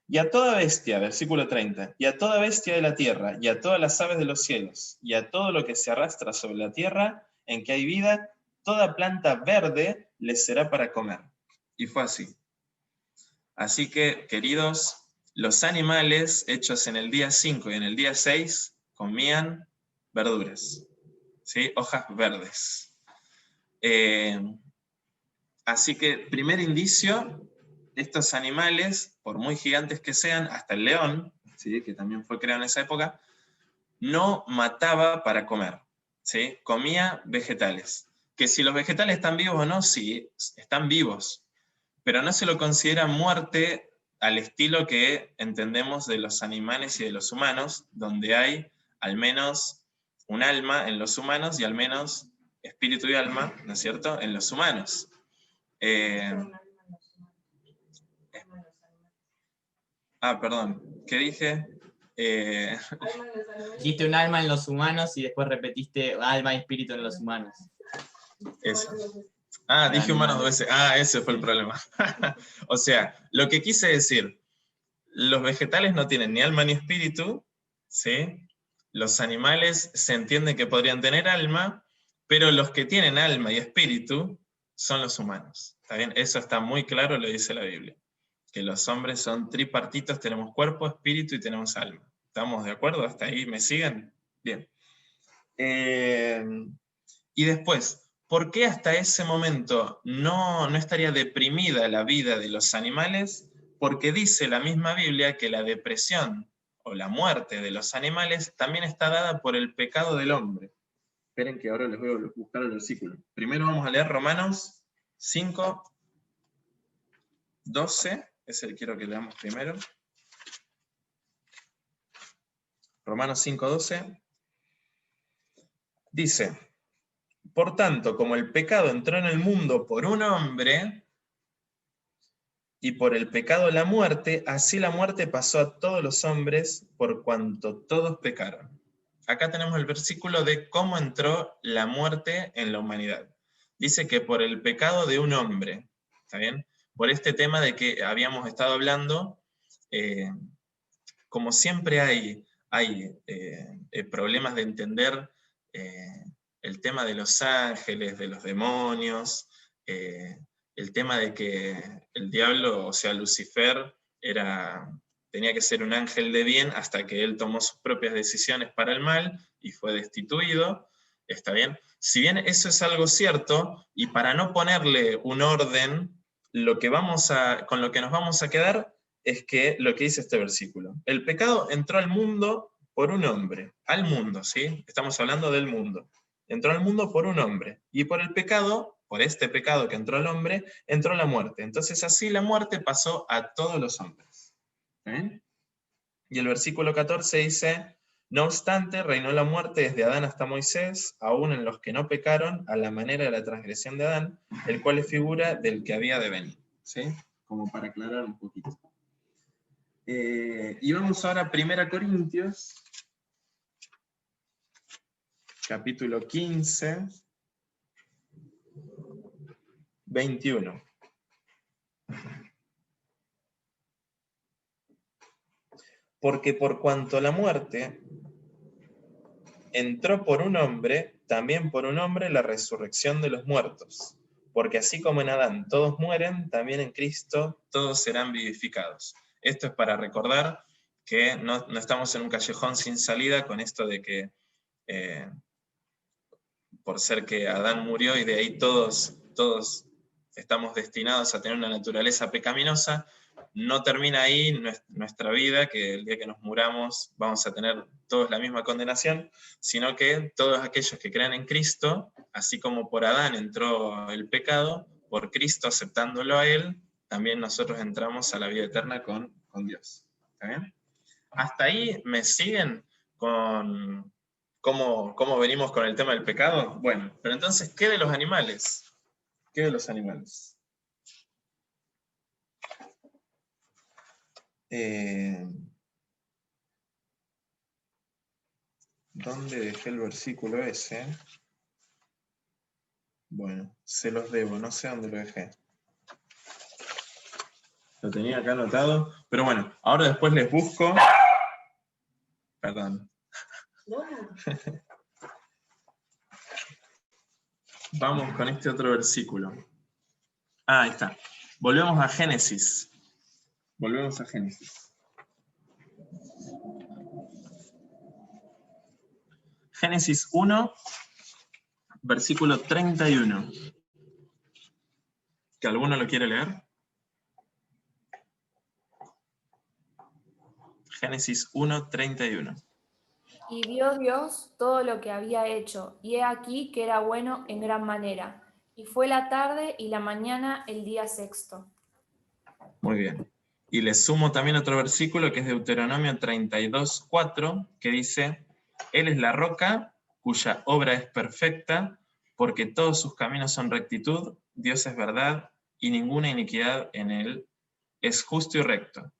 Y a toda bestia, versículo 30, y a toda bestia de la tierra, y a todas las aves de los cielos, y a todo lo que se arrastra sobre la tierra, en que hay vida, toda planta verde les será para comer. Y fue así. Así que, queridos, los animales hechos en el día 5 y en el día 6 comían verduras, ¿sí? Hojas verdes. Así que, primer indicio, estos animales, por muy gigantes que sean, hasta el león, ¿sí? Que también fue creado en esa época, no mataba para comer, ¿sí? Comía vegetales. Que si los vegetales están vivos o no, sí, están vivos, pero no se lo considera muerte al estilo que entendemos de los animales y de los humanos, donde hay al menos un alma en los humanos y al menos espíritu y alma, ¿no es cierto?, en los humanos. Perdón, ¿qué dije? Dijiste un alma en los humanos y después repetiste alma y espíritu en los humanos. Eso. Dije humanos 2 veces. Ese fue el problema. O sea, lo que quise decir, los vegetales no tienen ni alma ni espíritu, ¿sí? Los animales se entiende que podrían tener alma, pero los que tienen alma y espíritu son los humanos. ¿Está bien? Eso está muy claro, lo dice la Biblia. Que los hombres son tripartitos, tenemos cuerpo, espíritu y tenemos alma. ¿Estamos de acuerdo? ¿Hasta ahí me siguen? Bien. Y después, ¿por qué hasta ese momento no estaría deprimida la vida de los animales? Porque dice la misma Biblia que la depresión o la muerte de los animales también está dada por el pecado del hombre. Esperen que ahora les voy a buscar el versículo. Primero vamos a leer Romanos 5, 12, es el que quiero que leamos primero. Romanos 5, 12. Dice, por tanto, como el pecado entró en el mundo por un hombre, y por el pecado la muerte, así la muerte pasó a todos los hombres por cuanto todos pecaron. Acá tenemos el versículo de cómo entró la muerte en la humanidad. Dice que por el pecado de un hombre, ¿está bien? Por este tema de que habíamos estado hablando, como siempre hay problemas de entender el tema de los ángeles, de los demonios, el tema de que el diablo, o sea, Lucifer, tenía que ser un ángel de bien hasta que él tomó sus propias decisiones para el mal y fue destituido, ¿está bien? Si bien eso es algo cierto, y para no ponerle un orden, con lo que nos vamos a quedar es que lo que dice este versículo. El pecado entró al mundo por un hombre, al mundo, ¿sí? Estamos hablando del mundo. Entró al mundo por un hombre, y por el pecado, por este pecado que entró al hombre, entró la muerte. Entonces así la muerte pasó a todos los hombres. ¿Eh? Y el versículo 14 dice, no obstante, reinó la muerte desde Adán hasta Moisés, aún en los que no pecaron, a la manera de la transgresión de Adán, el cual es figura del que había de venir. ¿Sí? Como para aclarar un poquito. Y vamos ahora a 1 Corintios, capítulo 15, 21. Porque por cuanto la muerte entró por un hombre, también por un hombre la resurrección de los muertos. Porque así como en Adán todos mueren, también en Cristo todos serán vivificados. Esto es para recordar que no estamos en un callejón sin salida con esto de que por ser que Adán murió y de ahí todos estamos destinados a tener una naturaleza pecaminosa, no termina ahí nuestra vida, que el día que nos muramos vamos a tener todos la misma condenación, sino que todos aquellos que crean en Cristo, así como por Adán entró el pecado, por Cristo aceptándolo a él, también nosotros entramos a la vida eterna con Dios. ¿Está bien? ¿Hasta ahí me siguen con cómo venimos con el tema del pecado? Bueno, pero entonces, ¿qué de los animales? ¿Qué de los animales? ¿Dónde dejé el versículo ese? Bueno, se los debo, no sé dónde lo dejé. Lo tenía acá anotado, pero bueno, ahora después les busco. Perdón. Vamos con este otro versículo. Ahí está. Volvemos a Génesis. Volvemos a Génesis. Génesis 1, versículo 31. ¿Que alguno lo quiere leer? Génesis 1, 31. Y vio Dios todo lo que había hecho, y he aquí que era bueno en gran manera. Y fue la tarde y la mañana el día sexto. Muy bien. Y le sumo también otro versículo que es Deuteronomio 32, 4, que dice, Él es la roca cuya obra es perfecta, porque todos sus caminos son rectitud, Dios es verdad, y ninguna iniquidad en Él, es justo y recto.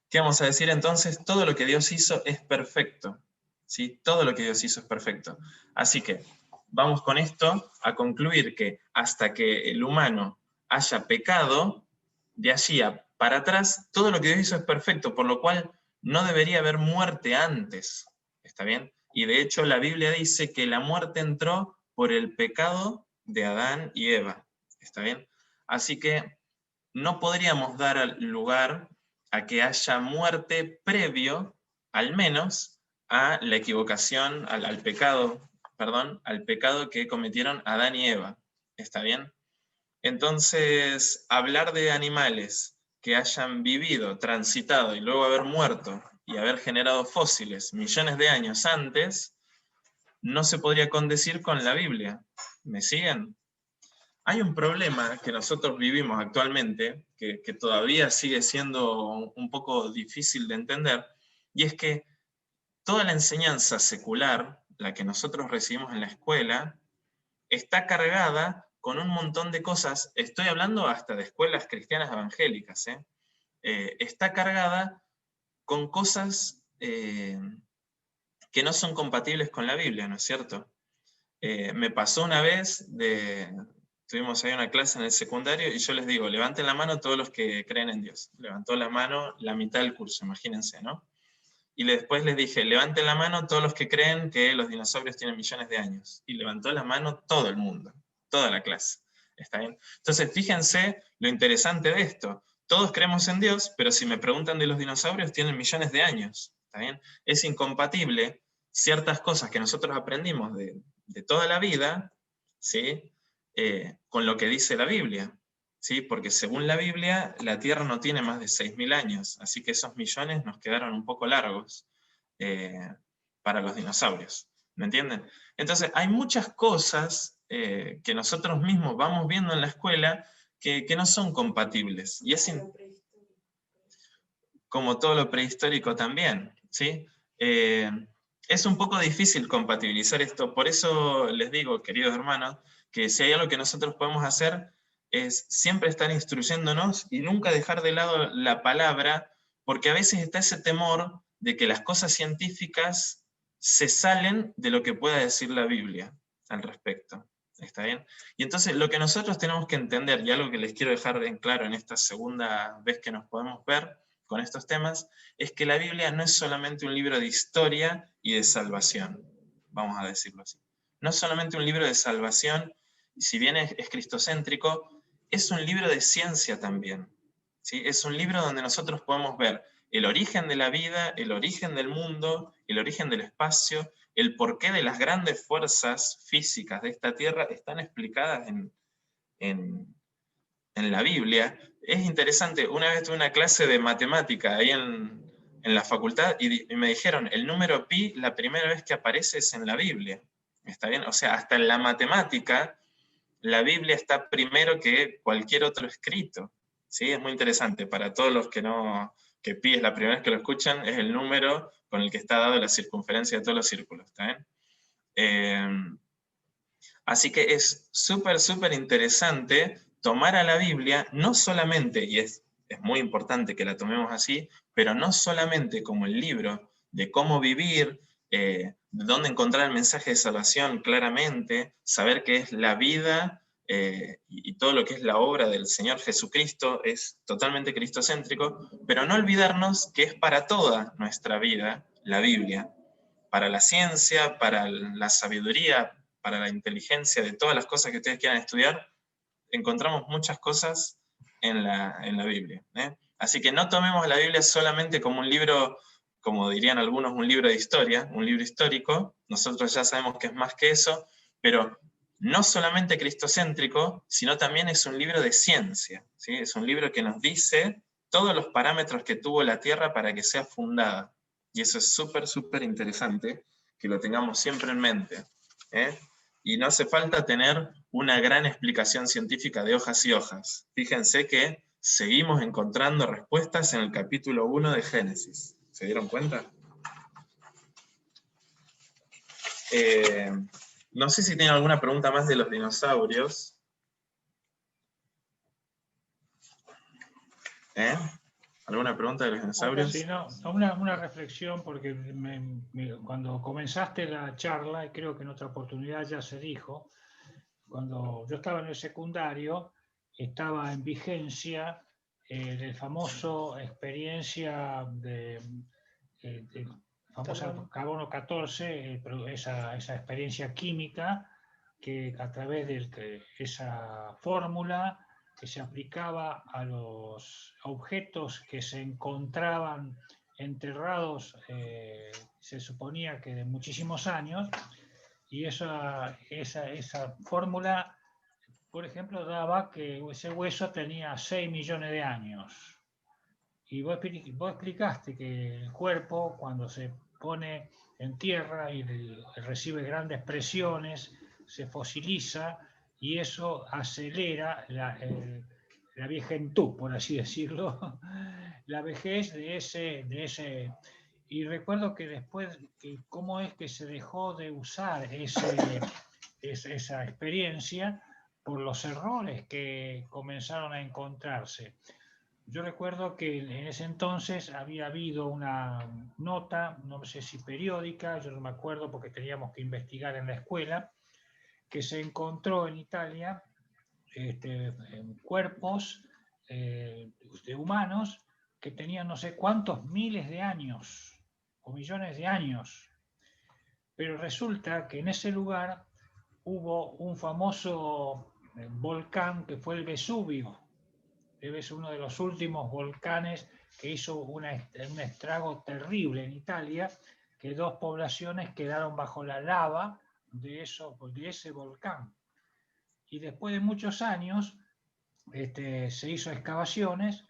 ¿Qué vamos a decir entonces? Todo lo que Dios hizo es perfecto. ¿Sí? Todo lo que Dios hizo es perfecto. Así que vamos con esto a concluir que hasta que el humano haya pecado, de allí para atrás, todo lo que Dios hizo es perfecto, por lo cual no debería haber muerte antes. ¿Está bien? Y de hecho la Biblia dice que la muerte entró por el pecado de Adán y Eva. ¿Está bien? Así que no podríamos dar lugar a que haya muerte previo, al menos, a la equivocación, al pecado que cometieron Adán y Eva. ¿Está bien? Entonces, hablar de animales que hayan vivido, transitado y luego haber muerto y haber generado fósiles millones de años antes, no se podría condecir con la Biblia. ¿Me siguen? Hay un problema que nosotros vivimos actualmente, que todavía sigue siendo un poco difícil de entender, y es que toda la enseñanza secular, la que nosotros recibimos en la escuela, está cargada con un montón de cosas, estoy hablando hasta de escuelas cristianas evangélicas, está cargada con cosas que no son compatibles con la Biblia, ¿no es cierto? Me pasó una vez, tuvimos ahí una clase en el secundario, y yo les digo, levanten la mano todos los que creen en Dios. Levantó la mano la mitad del curso, imagínense, ¿no? Y después les dije, levanten la mano todos los que creen que los dinosaurios tienen millones de años. Y levantó la mano todo el mundo, toda la clase. ¿Está bien? Entonces, fíjense lo interesante de esto. Todos creemos en Dios, pero si me preguntan de los dinosaurios, tienen millones de años. ¿Está bien? Es incompatible ciertas cosas que nosotros aprendimos de toda la vida, ¿sí? Con lo que dice la Biblia. ¿Sí? Porque según la Biblia, la Tierra no tiene más de 6.000 años, así que esos millones nos quedaron un poco largos para los dinosaurios. ¿Me entienden? Entonces, hay muchas cosas que nosotros mismos vamos viendo en la escuela que no son compatibles. Y es como todo lo prehistórico también. ¿Sí? Es un poco difícil compatibilizar esto, por eso les digo, queridos hermanos, que si hay algo que nosotros podemos hacer es siempre estar instruyéndonos y nunca dejar de lado la palabra, porque a veces está ese temor de que las cosas científicas se salen de lo que pueda decir la Biblia al respecto. ¿Está bien? Y entonces lo que nosotros tenemos que entender, y algo que les quiero dejar en claro en esta segunda vez que nos podemos ver con estos temas, es que la Biblia no es solamente un libro de historia y de salvación, vamos a decirlo así. No es solamente un libro de salvación, si bien es cristocéntrico, es un libro de ciencia también. ¿Sí? Es un libro donde nosotros podemos ver el origen de la vida, el origen del mundo, el origen del espacio, el porqué de las grandes fuerzas físicas de esta Tierra están explicadas en la Biblia. Es interesante, una vez tuve una clase de matemática ahí en la facultad y me dijeron, el número pi la primera vez que aparece es en la Biblia. ¿Está bien? O sea, hasta en la matemática la Biblia está primero que cualquier otro escrito. ¿Sí? Es muy interesante. Para todos los que pi es la primera vez que lo escuchan, es el número con el que está dado la circunferencia de todos los círculos. ¿Está bien? Así que es súper, súper interesante tomar a la Biblia, no solamente, y es muy importante que la tomemos así, pero no solamente como el libro de cómo vivir, dónde encontrar el mensaje de salvación claramente, saber qué es la vida y todo lo que es la obra del Señor Jesucristo es totalmente cristocéntrico, pero no olvidarnos que es para toda nuestra vida la Biblia, para la ciencia, para la sabiduría, para la inteligencia de todas las cosas que ustedes quieran estudiar, encontramos muchas cosas en la Biblia. Así que no tomemos la Biblia solamente como un libro, como dirían algunos, un libro de historia, un libro histórico. Nosotros ya sabemos que es más que eso, pero no solamente cristocéntrico, sino también es un libro de ciencia. ¿Sí? Es un libro que nos dice todos los parámetros que tuvo la Tierra para que sea fundada. Y eso es súper, súper interesante, que lo tengamos siempre en mente. Y no hace falta tener una gran explicación científica de hojas y hojas. Fíjense que seguimos encontrando respuestas en el capítulo 1 de Génesis. ¿Se dieron cuenta? No sé si tienen alguna pregunta más de los dinosaurios. ¿Alguna pregunta de los dinosaurios? Sí, no, una reflexión, porque cuando comenzaste la charla, y creo que en otra oportunidad ya se dijo, cuando yo estaba en el secundario, estaba en vigencia el famoso experiencia de famosa carbono 14, esa experiencia química que a través de esa fórmula que se aplicaba a los objetos que se encontraban enterrados, se suponía que de muchísimos años, y esa fórmula por ejemplo, daba que ese hueso tenía 6 millones de años. Y vos explicaste que el cuerpo, cuando se pone en tierra y recibe grandes presiones, se fosiliza y eso acelera la viejentud, por así decirlo, la vejez de ese. Y recuerdo que después, cómo es que se dejó de usar esa experiencia por los errores que comenzaron a encontrarse. Yo recuerdo que en ese entonces había habido una nota, no sé si periódica, yo no me acuerdo porque teníamos que investigar en la escuela, que se encontró en Italia cuerpos de humanos que tenían no sé cuántos miles de años o millones de años. Pero resulta que en ese lugar hubo un famoso volcán que fue el Vesubio. Es uno de los últimos volcanes que hizo un estrago terrible en Italia, que 2 poblaciones quedaron bajo la lava de ese volcán. Y después de muchos años se hizo excavaciones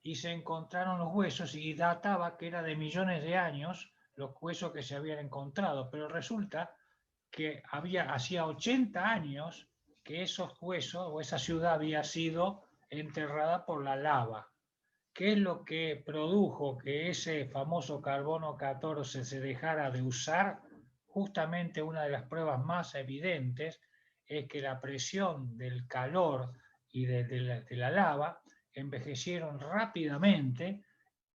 y se encontraron los huesos y databa que era de millones de años los huesos que se habían encontrado, pero resulta que hacía 80 años que esos huesos o esa ciudad había sido enterrada por la lava. ¿Qué es lo que produjo que ese famoso carbono 14 se dejara de usar? Justamente una de las pruebas más evidentes es que la presión del calor y de la lava envejecieron rápidamente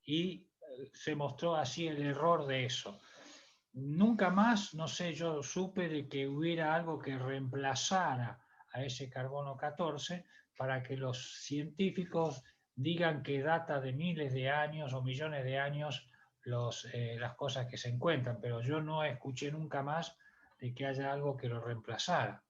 y se mostró así el error de eso. Nunca más, no sé, yo supe de que hubiera algo que reemplazara a ese carbono 14 para que los científicos digan que data de miles de años o millones de años las cosas que se encuentran, pero yo no escuché nunca más de que haya algo que lo reemplazara.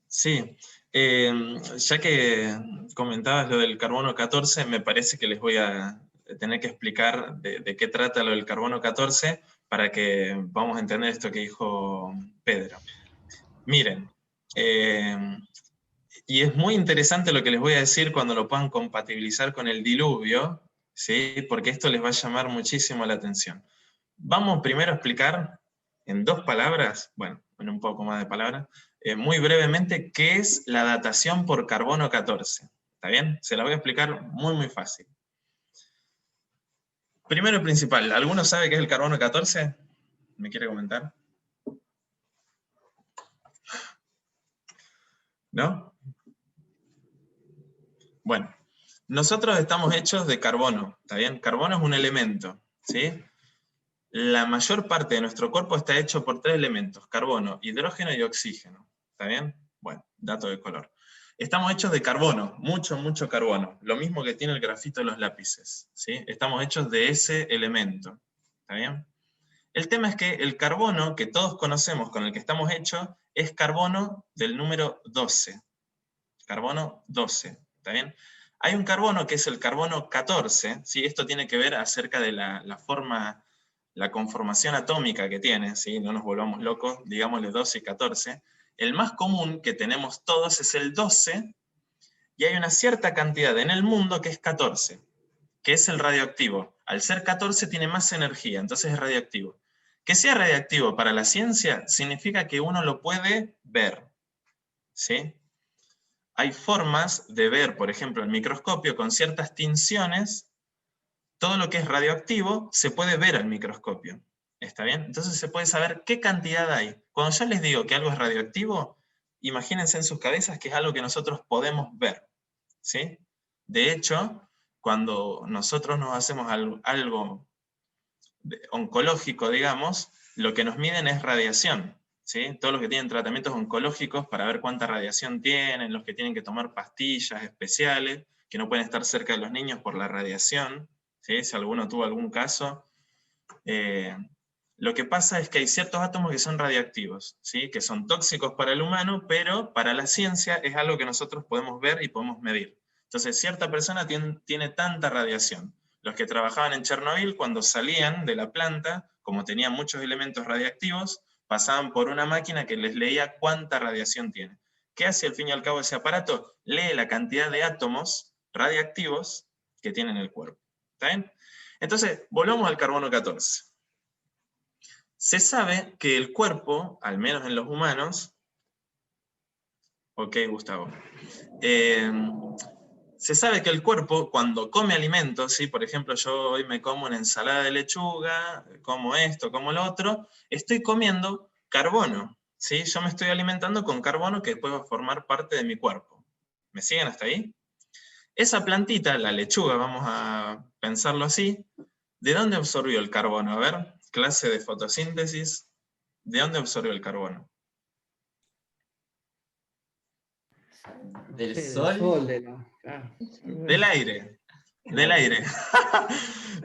Sí, ya que comentabas lo del carbono 14, me parece que les voy a tener que explicar de qué trata lo del carbono 14 para que vamos a entender esto que dijo Pedro. Miren, y es muy interesante lo que les voy a decir cuando lo puedan compatibilizar con el diluvio, ¿sí? Porque esto les va a llamar muchísimo la atención. Vamos primero a explicar en 2 palabras, bueno, en un poco más de palabras, muy brevemente qué es la datación por carbono 14. ¿Está bien? Se la voy a explicar muy, muy fácil. Primero y principal, ¿alguno sabe qué es el carbono 14? ¿Me quiere comentar? ¿No? Bueno, nosotros estamos hechos de carbono, ¿está bien? Carbono es un elemento, ¿sí? La mayor parte de nuestro cuerpo está hecho por 3 elementos, carbono, hidrógeno y oxígeno, ¿está bien? Bueno, dato de color. Estamos hechos de carbono, mucho, mucho carbono, lo mismo que tiene el grafito de los lápices, ¿sí? Estamos hechos de ese elemento, ¿está bien? El tema es que el carbono que todos conocemos, con el que estamos hechos, es carbono del número 12. Carbono 12, ¿está bien? Hay un carbono que es el carbono 14, ¿sí? Esto tiene que ver acerca de la forma, la conformación atómica que tiene, ¿sí? No nos volvamos locos, digámosle 12 y 14. El más común que tenemos todos es el 12, y hay una cierta cantidad en el mundo que es 14, que es el radioactivo. Al ser 14 tiene más energía, entonces es radioactivo. Que sea radioactivo para la ciencia significa que uno lo puede ver, ¿sí? Hay formas de ver, por ejemplo, el microscopio con ciertas tinciones, todo lo que es radioactivo se puede ver al microscopio, ¿está bien? Entonces se puede saber qué cantidad hay. Cuando yo les digo que algo es radioactivo, imagínense en sus cabezas que es algo que nosotros podemos ver, ¿sí? De hecho, cuando nosotros nos hacemos algo oncológico, digamos, lo que nos miden es radiación, ¿sí? Todos los que tienen tratamientos oncológicos para ver cuánta radiación tienen, los que tienen que tomar pastillas especiales, que no pueden estar cerca de los niños por la radiación, ¿sí? Si alguno tuvo algún caso. Lo que pasa es que hay ciertos átomos que son radioactivos, ¿sí? Que son tóxicos para el humano, pero para la ciencia es algo que nosotros podemos ver y podemos medir. Entonces, cierta persona tiene tanta radiación. Los que trabajaban en Chernobyl, cuando salían de la planta, como tenían muchos elementos radiactivos, pasaban por una máquina que les leía cuánta radiación tiene. ¿Qué hace al fin y al cabo ese aparato? Lee la cantidad de átomos radiactivos que tiene en el cuerpo. ¿Está bien? Entonces, volvamos al carbono 14. Se sabe que el cuerpo, al menos en los humanos, ok, Gustavo, se sabe que el cuerpo, cuando come alimentos, ¿sí? Por ejemplo, yo hoy me como una ensalada de lechuga, como esto, como lo otro, estoy comiendo carbono, ¿sí? Yo me estoy alimentando con carbono que después va a formar parte de mi cuerpo. ¿Me siguen hasta ahí? Esa plantita, la lechuga, vamos a pensarlo así, ¿de dónde absorbió el carbono? A ver, clase de fotosíntesis, ¿de dónde absorbió el carbono? ¿Del Sí, sol? claro. Del aire. Del aire.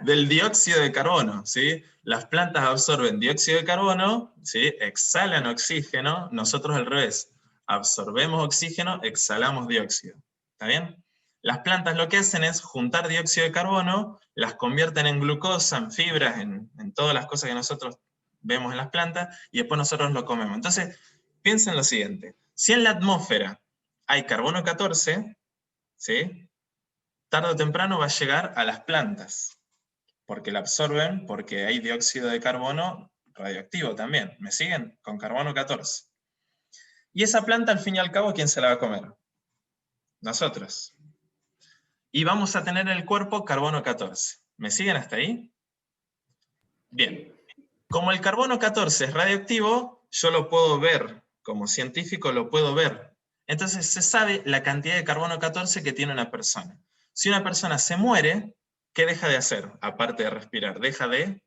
Del dióxido de carbono, ¿sí? Las plantas absorben dióxido de carbono, ¿sí? Exhalan oxígeno, nosotros al revés. Absorbemos oxígeno, exhalamos dióxido. ¿Está bien? Las plantas lo que hacen es juntar dióxido de carbono, las convierten en glucosa, en fibras, en todas las cosas que nosotros vemos en las plantas, y después nosotros lo comemos. Entonces, piensen lo siguiente. Si en la atmósfera hay carbono 14, ¿sí? Tarde o temprano va a llegar a las plantas, porque la absorben, porque hay dióxido de carbono radioactivo también. ¿Me siguen? Con carbono 14. Y esa planta, al fin y al cabo, ¿quién se la va a comer? Nosotros. Y vamos a tener en el cuerpo carbono 14. ¿Me siguen hasta ahí? Bien. Como el carbono 14 es radioactivo, yo lo puedo ver, como científico lo puedo ver. Entonces se sabe la cantidad de carbono 14 que tiene una persona. Si una persona se muere, ¿qué deja de hacer? Aparte de respirar, deja de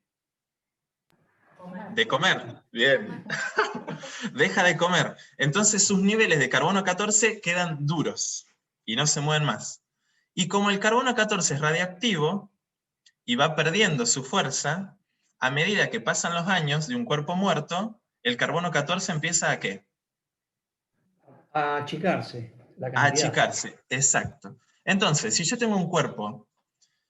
comer. Bien. Deja de comer. Entonces sus niveles de carbono 14 quedan duros y no se mueven más. Y como el carbono 14 es radiactivo y va perdiendo su fuerza, a medida que pasan los años de un cuerpo muerto, el carbono 14 empieza a ¿qué? A achicarse. La A cantidad. achicarse, exacto. Entonces, si yo tengo un cuerpo,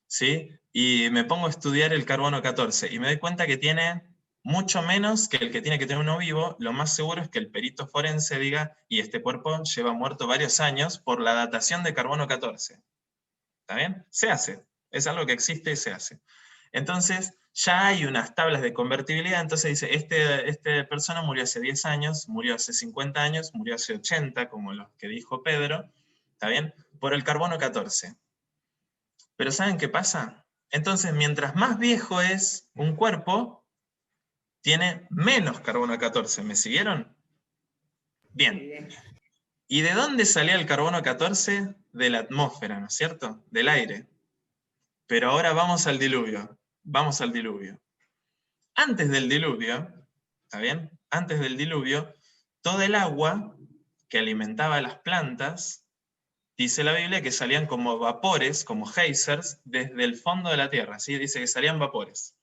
¿sí? Y me pongo a estudiar el carbono 14 y me doy cuenta que tiene mucho menos que el que tiene que tener uno vivo, lo más seguro es que el perito forense diga, y este cuerpo lleva muerto varios años por la datación de carbono 14. ¿Está bien? Se hace. Es algo que existe y se hace. Entonces, ya hay unas tablas de convertibilidad, entonces dice, esta persona murió hace 10 años, murió hace 50 años, murió hace 80, como los que dijo Pedro, ¿está bien? Por el carbono 14. Pero ¿saben qué pasa? Entonces, mientras más viejo es un cuerpo, tiene menos carbono 14. ¿Me siguieron? Bien. ¿Y de dónde salía el carbono 14? De la atmósfera, ¿no es cierto? Del aire. Pero ahora vamos al diluvio. Vamos al diluvio. Antes del diluvio, ¿está bien? Antes del diluvio, todo el agua que alimentaba a las plantas, dice la Biblia que salían como vapores, como geysers, desde el fondo de la tierra, ¿sí? Dice que salían vapores.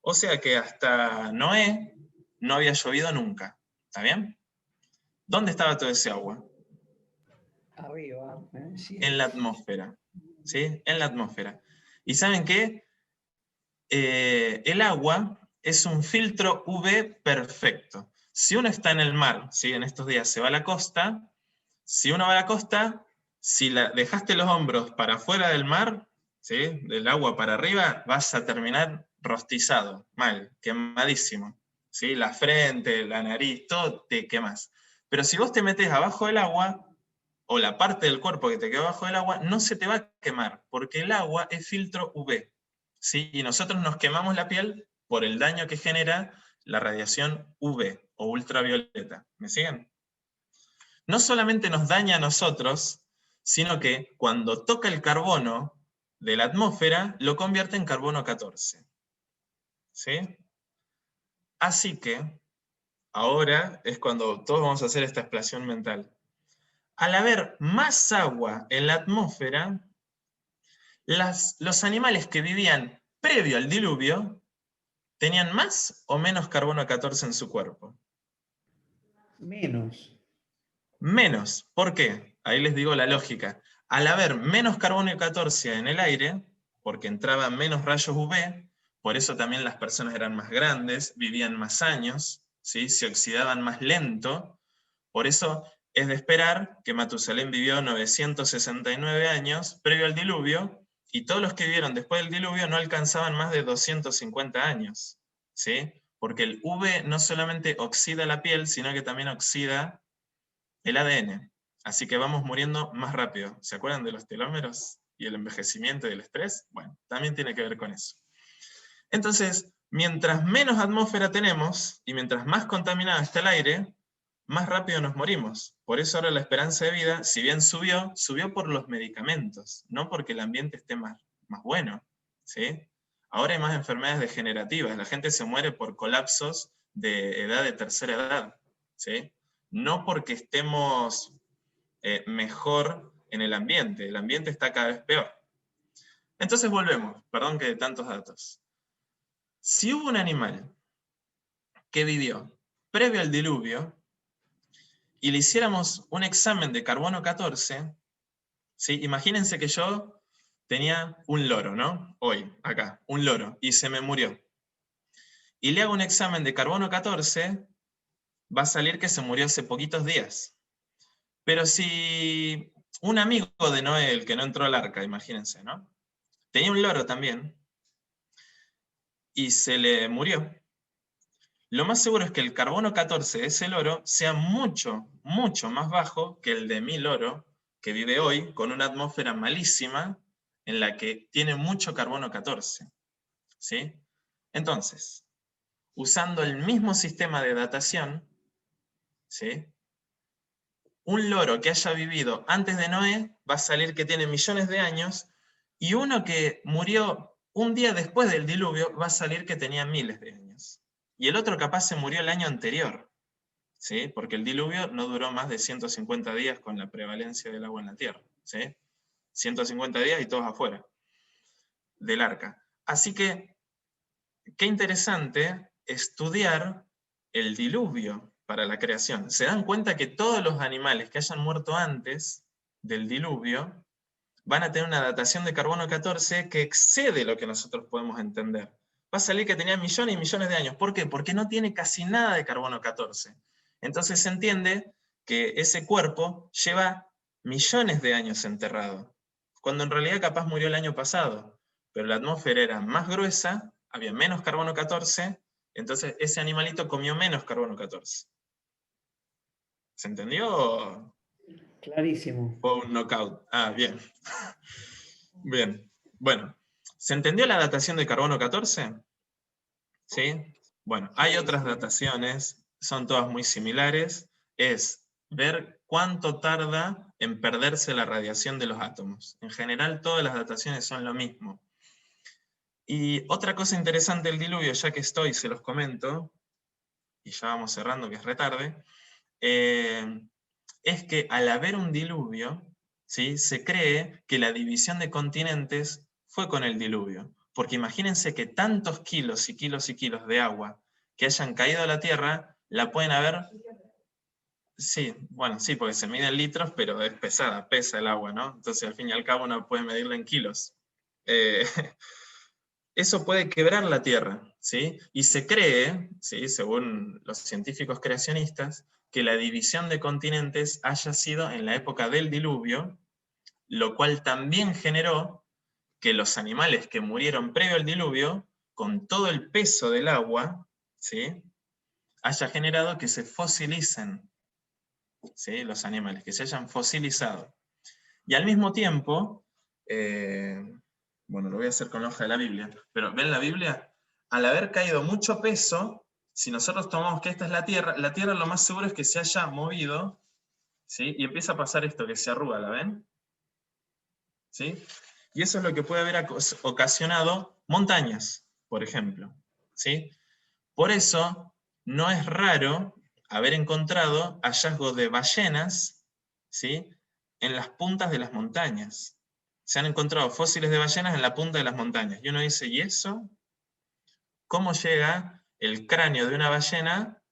O sea que hasta Noé no había llovido nunca, ¿está bien? ¿Dónde estaba todo ese agua? Arriba. Sí. En la atmósfera, ¿sí? En la atmósfera. ¿Y saben qué? El agua es un filtro UV perfecto. Si uno está en el mar, ¿sí? En estos días se va a la costa, si uno va a la costa, si dejaste los hombros para afuera del mar, ¿sí? Del agua para arriba, vas a terminar rostizado, mal, quemadísimo. ¿Sí? La frente, la nariz, todo te quemas. Pero si vos te metes abajo del agua, o la parte del cuerpo que te queda abajo del agua, no se te va a quemar, porque el agua es filtro UV. ¿Sí? Y nosotros nos quemamos la piel por el daño que genera la radiación UV o ultravioleta. ¿Me siguen? No solamente nos daña a nosotros, sino que cuando toca el carbono de la atmósfera, lo convierte en carbono 14. ¿Sí? Así que, ahora es cuando todos vamos a hacer esta explosión mental. Al haber más agua en la atmósfera, los animales que vivían previo al diluvio tenían más o menos carbono 14 en su cuerpo. Menos. Menos. ¿Por qué? Ahí les digo la lógica. Al haber menos carbono 14 en el aire, porque entraban menos rayos UV, por eso también las personas eran más grandes, vivían más años, ¿sí? Se oxidaban más lento. Por eso es de esperar que Matusalén vivió 969 años previo al diluvio, y todos los que vivieron después del diluvio no alcanzaban más de 250 años, ¿sí? Porque el UV no solamente oxida la piel, sino que también oxida el ADN. Así que vamos muriendo más rápido. ¿Se acuerdan de los telómeros y el envejecimiento y el estrés? Bueno, también tiene que ver con eso. Entonces, mientras menos atmósfera tenemos, y mientras más contaminado está el aire, más rápido nos morimos. Por eso ahora la esperanza de vida, si bien subió por los medicamentos, no porque el ambiente esté más bueno, ¿sí? Ahora hay más enfermedades degenerativas, la gente se muere por colapsos de edad de tercera edad, ¿sí? No porque estemos mejor en el ambiente está cada vez peor. Entonces volvemos, perdón que de tantos datos. Si hubo un animal que vivió previo al diluvio, y le hiciéramos un examen de carbono 14, ¿sí? Imagínense que yo tenía un loro, ¿no? Hoy, acá, un loro, y se me murió. Y le hago un examen de carbono 14, va a salir que se murió hace poquitos días. Pero si un amigo de Noé, el que no entró al arca, imagínense, ¿no? Tenía un loro también, y se le murió. Lo más seguro es que el carbono 14 de ese loro sea mucho, mucho más bajo que el de mi loro, que vive hoy con una atmósfera malísima, en la que tiene mucho carbono 14. ¿Sí? Entonces, usando el mismo sistema de datación, ¿sí? Un loro que haya vivido antes de Noé va a salir que tiene millones de años, y uno que murió un día después del diluvio va a salir que tenía miles de años. Y el otro capaz se murió el año anterior, ¿sí? Porque el diluvio no duró más de 150 días con la prevalencia del agua en la tierra, ¿sí? 150 días y todos afuera del arca. Así que, qué interesante estudiar el diluvio para la creación. Se dan cuenta que todos los animales que hayan muerto antes del diluvio van a tener una datación de carbono 14 que excede lo que nosotros podemos entender. Va a salir que tenía millones y millones de años. ¿Por qué? Porque no tiene casi nada de carbono 14. Entonces se entiende que ese cuerpo lleva millones de años enterrado, cuando en realidad capaz murió el año pasado, pero la atmósfera era más gruesa, había menos carbono 14, entonces ese animalito comió menos carbono 14. ¿Se entendió? Clarísimo. O un knockout. Ah, bien. Bien. Bueno, ¿se entendió la datación de carbono 14? ¿Sí? Bueno, hay otras dataciones, son todas muy similares. Es ver cuánto tarda en perderse la radiación de los átomos. En general, todas las dataciones son lo mismo. Y otra cosa interesante del diluvio, ya que estoy, se los comento, y ya vamos cerrando, que es retarde, es que al haber un diluvio, ¿sí? Se cree que la división de continentes fue con el diluvio. Porque imagínense que tantos kilos y kilos y kilos de agua que hayan caído a la Tierra, la pueden haber... Sí, bueno, sí, porque se mide en litros, pero es pesada, pesa el agua, ¿no? Entonces al fin y al cabo uno puede medirla en kilos. Eso puede quebrar la Tierra, ¿sí? Y se cree, ¿sí? Según los científicos creacionistas, que la división de continentes haya sido en la época del diluvio, lo cual también generó que los animales que murieron previo al diluvio, con todo el peso del agua, ¿sí? Haya generado que se fosilicen, ¿sí? Los animales, que se hayan fosilizado. Y al mismo tiempo, bueno, lo voy a hacer con la hoja de la Biblia, pero ¿ven la Biblia? Al haber caído mucho peso, si nosotros tomamos que esta es la Tierra lo más seguro es que se haya movido, ¿sí? Y empieza a pasar esto, que se arruga, ¿la ven? ¿Sí? Y eso es lo que puede haber ocasionado montañas, por ejemplo, ¿sí? Por eso, no es raro haber encontrado hallazgos de ballenas, ¿sí? En las puntas de las montañas. Se han encontrado fósiles de ballenas en la punta de las montañas. Y uno dice, ¿y eso? ¿Cómo llega el cráneo de una ballena?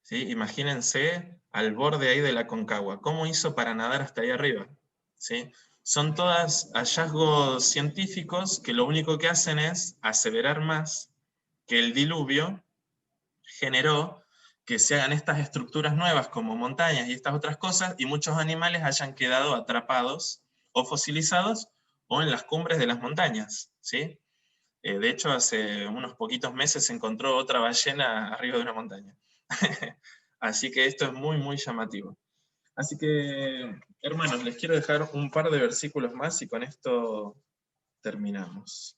¿Sí? Imagínense al borde ahí de la Concagua. ¿Cómo hizo para nadar hasta ahí arriba? ¿Sí? Son todas hallazgos científicos que lo único que hacen es aseverar más que el diluvio generó que se hagan estas estructuras nuevas como montañas y estas otras cosas, y muchos animales hayan quedado atrapados o fosilizados o en las cumbres de las montañas, ¿sí? De hecho, hace unos poquitos meses se encontró otra ballena arriba de una montaña. Así que esto es muy, muy llamativo. Así que, hermanos, les quiero dejar un par de versículos más y con esto terminamos.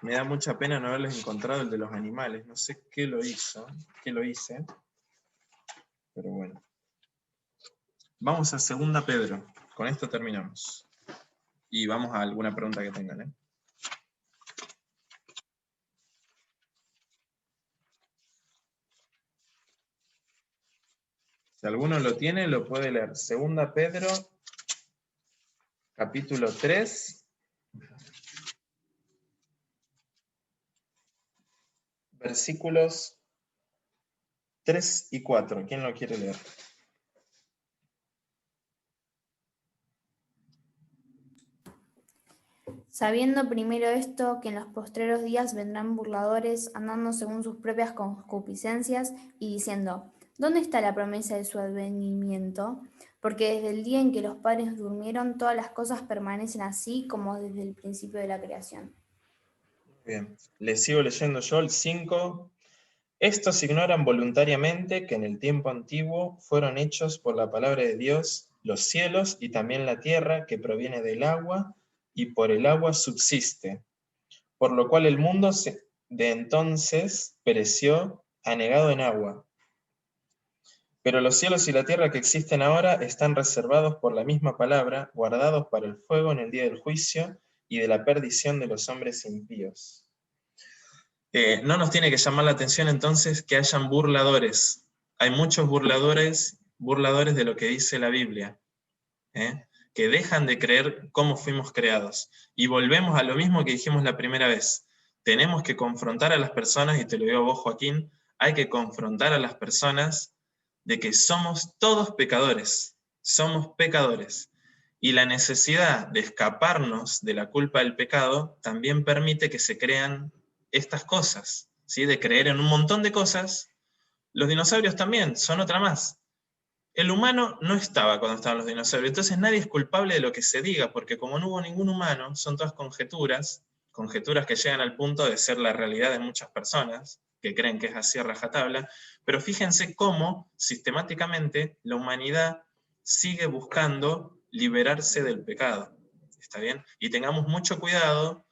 Me da mucha pena no haberles encontrado el de los animales. No sé qué lo hice, pero bueno. Vamos a 2 Pedro. Con esto terminamos. Y vamos a alguna pregunta que tengan, ¿eh? Si alguno lo tiene, lo puede leer. 2 Pedro, capítulo 3, versículos 3 y 4. ¿Quién lo quiere leer? Sabiendo primero esto, que en los postreros días vendrán burladores, andando según sus propias concupiscencias, y diciendo, ¿dónde está la promesa de su advenimiento? Porque desde el día en que los padres durmieron, todas las cosas permanecen así como desde el principio de la creación. Bien, les sigo leyendo yo el 5. Estos ignoran voluntariamente que en el tiempo antiguo fueron hechos por la palabra de Dios los cielos y también la tierra que proviene del agua y por el agua subsiste, por lo cual el mundo de entonces pereció anegado en agua. Pero los cielos y la tierra que existen ahora están reservados por la misma palabra, guardados para el fuego en el día del juicio y de la perdición de los hombres impíos. No nos tiene que llamar la atención entonces que hayan burladores. Hay muchos burladores de lo que dice la Biblia, que dejan de creer cómo fuimos creados. Y volvemos a lo mismo que dijimos la primera vez. Tenemos que confrontar a las personas, y te lo digo a vos, Joaquín, hay que confrontar a las personas de que somos todos pecadores, y la necesidad de escaparnos de la culpa del pecado también permite que se crean estas cosas, ¿sí? De creer en un montón de cosas. Los dinosaurios también son otra más. El humano no estaba cuando estaban los dinosaurios, entonces nadie es culpable de lo que se diga, porque como no hubo ningún humano, son todas conjeturas que llegan al punto de ser la realidad de muchas personas, que creen que es así a rajatabla, pero fíjense cómo sistemáticamente la humanidad sigue buscando liberarse del pecado, ¿está bien? Y tengamos mucho cuidado,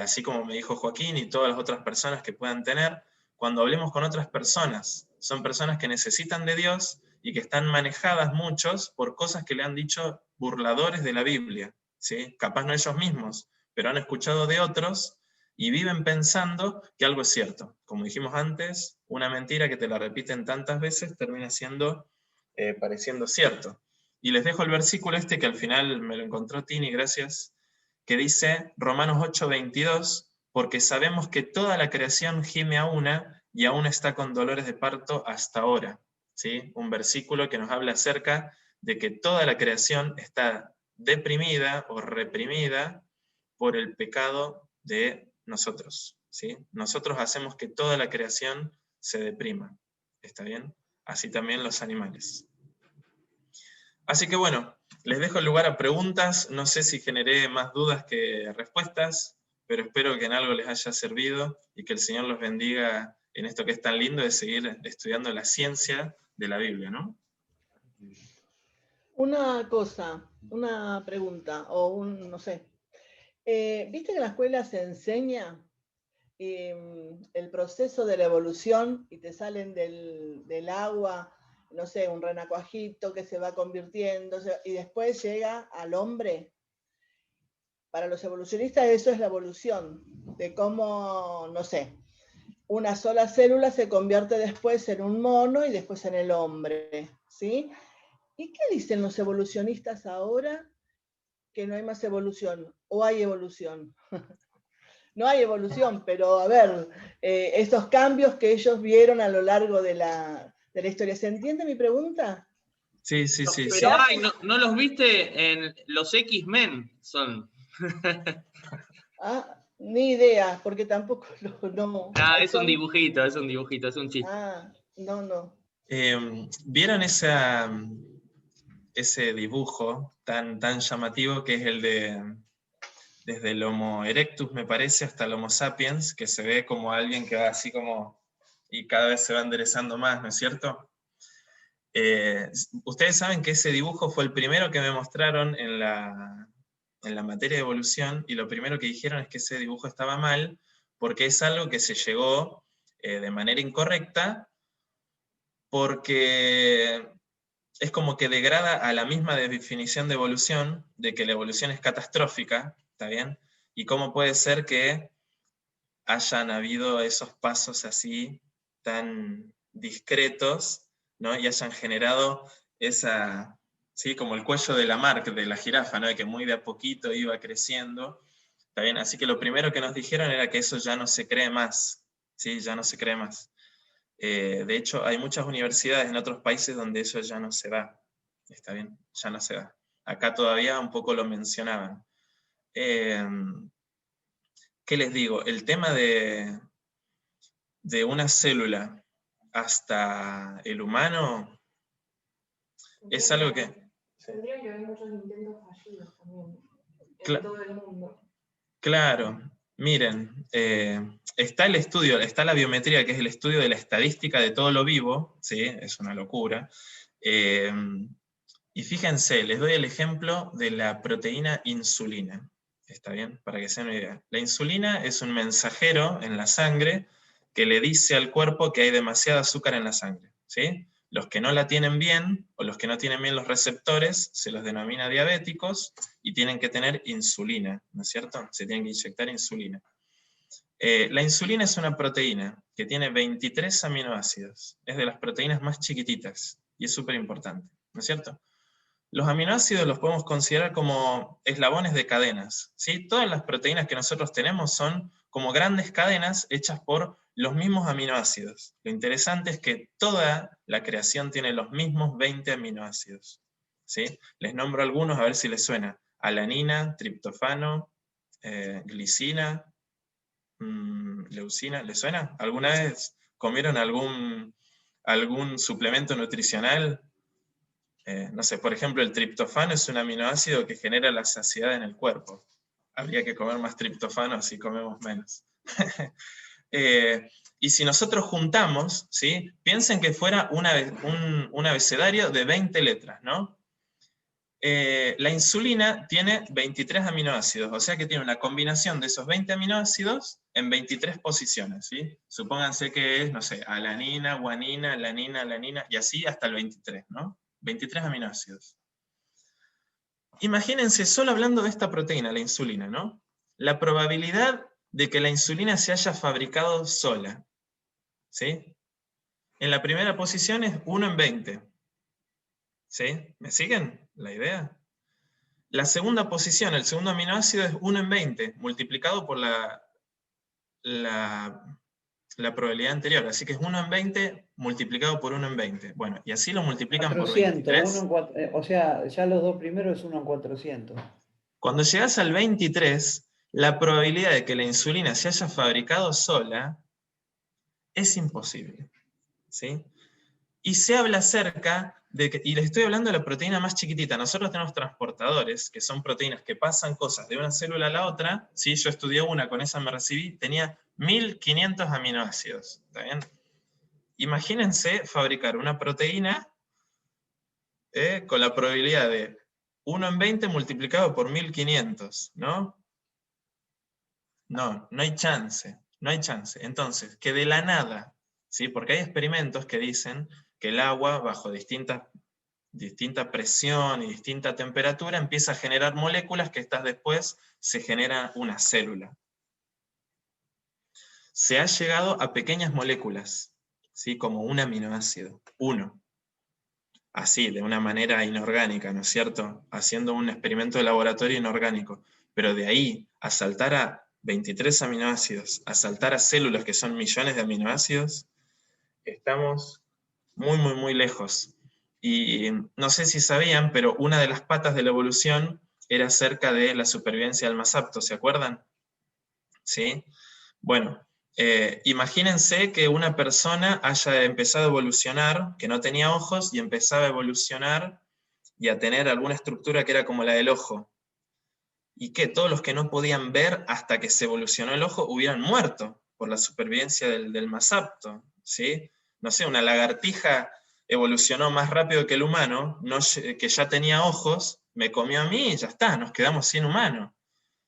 así como me dijo Joaquín y todas las otras personas que puedan tener, cuando hablemos con otras personas. Son personas que necesitan de Dios y que están manejadas muchos por cosas que le han dicho burladores de la Biblia, ¿sí? Capaz no ellos mismos, pero han escuchado de otros y viven pensando que algo es cierto. Como dijimos antes, una mentira que te la repiten tantas veces termina siendo pareciendo cierto. Y les dejo el versículo este que al final me lo encontró Tini, gracias, que dice Romanos 8:22, porque sabemos que toda la creación gime a una y aún está con dolores de parto hasta ahora. ¿Sí? Un versículo que nos habla acerca de que toda la creación está deprimida o reprimida por el pecado de nosotros, ¿sí? Nosotros hacemos que toda la creación se deprima, ¿está bien? Así también los animales. Así que bueno, les dejo el lugar a preguntas, no sé si generé más dudas que respuestas, pero espero que en algo les haya servido y que el Señor los bendiga en esto que es tan lindo de seguir estudiando la ciencia de la Biblia, ¿no? Una cosa, una pregunta, o no sé. ¿Viste que en la escuela se enseña el proceso de la evolución y te salen del agua, no sé, un renacuajito que se va convirtiendo y después llega al hombre? Para los evolucionistas eso es la evolución, de cómo, no sé, una sola célula se convierte después en un mono y después en el hombre, ¿sí? ¿Y qué dicen los evolucionistas ahora? Que no hay más evolución, o hay evolución. No hay evolución, pero a ver, estos cambios que ellos vieron a lo largo de la historia. ¿Se entiende mi pregunta? Sí. Pero ay, ¿no los viste en los X-Men? Son. Ah, ni idea, porque tampoco no. Ah, es un dibujito, es un chiste. Ah, no. ¿Vieron ese dibujo tan llamativo que es el de desde el Homo erectus, me parece, hasta el Homo sapiens, que se ve como alguien que va así como, y cada vez se va enderezando más, ¿no es cierto? Ustedes saben que ese dibujo fue el primero que me mostraron en la materia de evolución, y lo primero que dijeron es que ese dibujo estaba mal, porque es algo que se llegó de manera incorrecta, porque es como que degrada a la misma definición de evolución, de que la evolución es catastrófica, ¿está bien? Y cómo puede ser que hayan habido esos pasos así tan discretos, ¿no? Y hayan generado esa, ¿sí? Como el cuello de Lamarck, de la jirafa, ¿no? De que muy de a poquito iba creciendo, ¿está bien? Así que lo primero que nos dijeron era que eso ya no se cree más, ¿sí? Ya no se cree más. De hecho, hay muchas universidades en otros países donde eso ya no se da, ¿está bien? Ya no se da. Acá todavía un poco lo mencionaban. ¿Qué les digo? El tema de una célula hasta el humano es algo que... Tendría que haber muchos intentos fallidos también en todo el mundo. Claro, miren, está el estudio, está la biometría, que es el estudio de la estadística de todo lo vivo, ¿sí? Es una locura. Y fíjense, les doy el ejemplo de la proteína insulina. ¿Está bien? Para que se den una idea. La insulina es un mensajero en la sangre que le dice al cuerpo que hay demasiado azúcar en la sangre, ¿sí? Los que no la tienen bien, o los que no tienen bien los receptores, se los denomina diabéticos, y tienen que tener insulina, ¿no es cierto? Se tienen que inyectar insulina. La insulina es una proteína que tiene 23 aminoácidos. Es de las proteínas más chiquititas, y es súper importante, ¿no es cierto? Los aminoácidos los podemos considerar como eslabones de cadenas, ¿sí? Todas las proteínas que nosotros tenemos son como grandes cadenas hechas por los mismos aminoácidos. Lo interesante es que toda la creación tiene los mismos 20 aminoácidos, ¿sí? Les nombro algunos a ver si les suena. Alanina, triptofano, glicina, leucina. ¿Les suena? ¿Alguna vez comieron algún suplemento nutricional? No sé, por ejemplo, el triptofano es un aminoácido que genera la saciedad en el cuerpo. Habría que comer más triptofano, así comemos menos. Y si nosotros juntamos, ¿sí? Piensen que fuera un abecedario de 20 letras, ¿no? La insulina tiene 23 aminoácidos, o sea que tiene una combinación de esos 20 aminoácidos en 23 posiciones, ¿sí? Supónganse que es, no sé, alanina, guanina, alanina, y así hasta el 23, ¿no? 23 aminoácidos. Imagínense, solo hablando de esta proteína, la insulina, ¿no? La probabilidad de que la insulina se haya fabricado sola, ¿sí? En la primera posición es 1 en 20. ¿Sí? ¿Me siguen la idea? La segunda posición, el segundo aminoácido, es 1 en 20, multiplicado por la probabilidad anterior. Así que es 1 en 20 multiplicado por 1 en 20. Bueno, y así lo multiplican 400, por 23. o sea, ya los dos primeros es 1 en 400. Cuando llegas al 23, la probabilidad de que la insulina se haya fabricado sola es imposible, ¿sí? Y se habla acerca de que, y les estoy hablando de la proteína más chiquitita, nosotros tenemos transportadores, que son proteínas que pasan cosas de una célula a la otra, ¿sí? Yo estudié una, con esa me recibí, tenía 1500 aminoácidos, ¿está bien? Imagínense fabricar una proteína con la probabilidad de 1 en 20 multiplicado por 1500, ¿no? No hay chance, no hay chance. Entonces, que de la nada, ¿sí? Porque hay experimentos que dicen que el agua, bajo distinta presión y distinta temperatura, empieza a generar moléculas que estas después se genera una célula. Se ha llegado a pequeñas moléculas, ¿sí? Como un aminoácido, uno. Así, de una manera inorgánica, ¿no es cierto? Haciendo un experimento de laboratorio inorgánico. Pero de ahí a saltar a 23 aminoácidos, a saltar a células que son millones de aminoácidos, estamos muy, muy, muy lejos. Y no sé si sabían, pero una de las patas de la evolución era acerca de la supervivencia del más apto, ¿se acuerdan? ¿sí? Bueno, imagínense que una persona haya empezado a evolucionar, que no tenía ojos, y empezaba a evolucionar y a tener alguna estructura que era como la del ojo. Y que todos los que no podían ver hasta que se evolucionó el ojo hubieran muerto por la supervivencia del más apto, ¿sí? No sé, una lagartija evolucionó más rápido que el humano, que ya tenía ojos, me comió a mí y ya está, nos quedamos sin humano,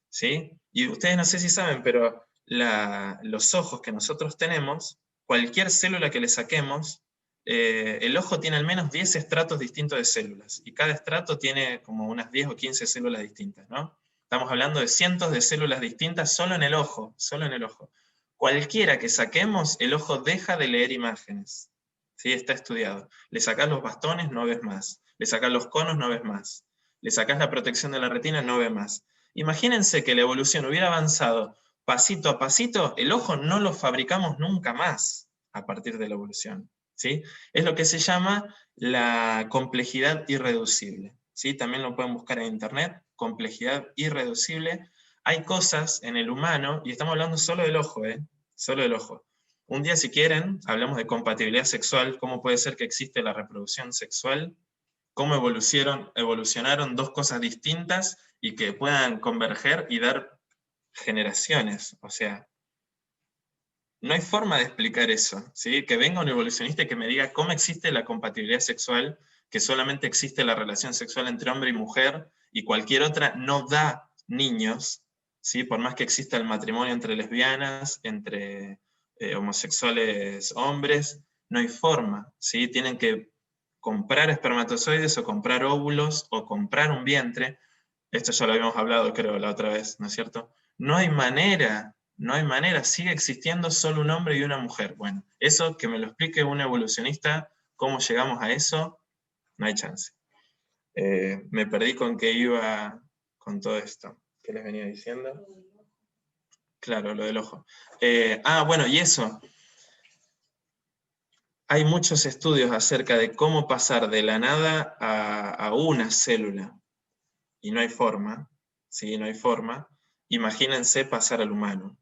¿sí? Y ustedes no sé si saben, pero los ojos que nosotros tenemos, cualquier célula que le saquemos, el ojo tiene al menos 10 estratos distintos de células, y cada estrato tiene como unas 10 o 15 células distintas, ¿no? Estamos hablando de cientos de células distintas solo en el ojo, solo en el ojo. Cualquiera que saquemos, el ojo deja de leer imágenes. ¿Sí? Está estudiado. Le sacás los bastones, no ves más. Le sacás los conos, no ves más. Le sacás la protección de la retina, no ves más. Imagínense que la evolución hubiera avanzado pasito a pasito, el ojo no lo fabricamos nunca más a partir de la evolución. ¿Sí? Es lo que se llama la complejidad irreducible. ¿Sí? También lo pueden buscar en internet, complejidad irreducible. Hay cosas en el humano, y estamos hablando solo del ojo, solo del ojo. Un día, si quieren, hablamos de compatibilidad sexual, cómo puede ser que existe la reproducción sexual, cómo evolucionaron dos cosas distintas y que puedan converger y dar generaciones. O sea, no hay forma de explicar eso, ¿sí? Que venga un evolucionista y que me diga cómo existe la compatibilidad sexual, que solamente existe la relación sexual entre hombre y mujer, y cualquier otra no da niños, ¿sí? Por más que exista el matrimonio entre lesbianas, entre homosexuales hombres, no hay forma, ¿sí? Tienen que comprar espermatozoides, o comprar óvulos, o comprar un vientre. Esto ya lo habíamos hablado, creo, la otra vez, ¿no es cierto? No hay manera, sigue existiendo solo un hombre y una mujer. Bueno, eso que me lo explique un evolucionista, cómo llegamos a eso, no hay chance. Me perdí con qué iba con todo esto. ¿Qué les venía diciendo? Claro, lo del ojo. Bueno, y eso. Hay muchos estudios acerca de cómo pasar de la nada a una célula. Y no hay forma, ¿sí? No hay forma. Imagínense pasar al humano.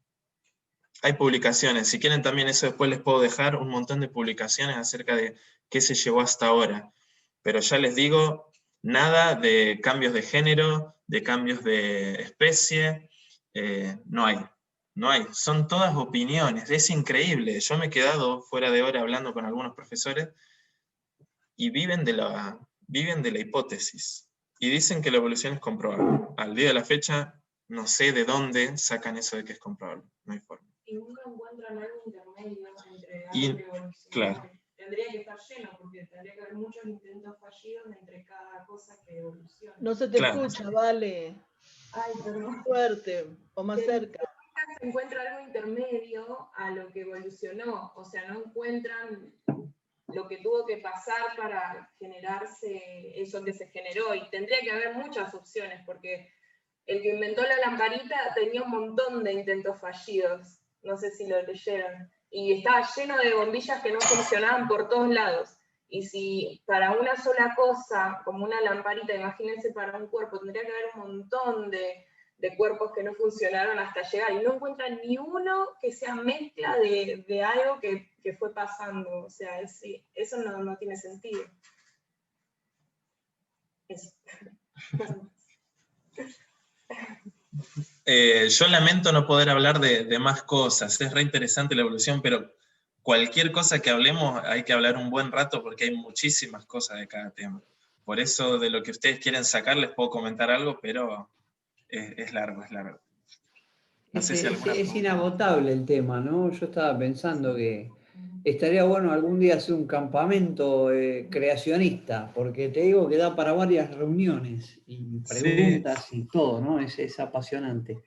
Hay publicaciones, si quieren también eso después les puedo dejar un montón de publicaciones acerca de qué se llevó hasta ahora. Pero ya les digo, nada de cambios de género, de cambios de especie, no hay. No hay, son todas opiniones, es increíble. Yo me he quedado fuera de hora hablando con algunos profesores y viven de la hipótesis. Y dicen que la evolución es comprobable. Al día de la fecha, no sé de dónde sacan eso de que es comprobable. No hay forma. Y nunca encuentran algo intermedio entre Y, evolución. claro. Tendría que estar lleno, porque tendría que haber muchos intentos fallidos entre cada cosa que evoluciona. No se te Claro. escucha, vale. Ay, perdón. Fuerte, o más cerca. Nunca se encuentra algo intermedio a lo que evolucionó. O sea, no encuentran lo que tuvo que pasar para generarse eso que se generó. Y tendría que haber muchas opciones, porque el que inventó la lamparita tenía un montón de intentos fallidos. No sé si lo leyeron. Y estaba lleno de bombillas que no funcionaban por todos lados. Y si para una sola cosa, como una lamparita, imagínense para un cuerpo, tendría que haber un montón de cuerpos que no funcionaron hasta llegar. Y no encuentran ni uno que sea mezcla de algo que fue pasando. O sea, eso no tiene sentido. Eso. Yo lamento no poder hablar de más cosas, es re interesante la evolución, pero cualquier cosa que hablemos hay que hablar un buen rato porque hay muchísimas cosas de cada tema. Por eso de lo que ustedes quieren sacar les puedo comentar algo, pero es largo, es largo. No sé si es inagotable el tema, ¿no? Yo estaba pensando que estaría bueno algún día hacer un campamento creacionista, porque te digo que da para varias reuniones y preguntas, sí, y todo, ¿no? Es apasionante.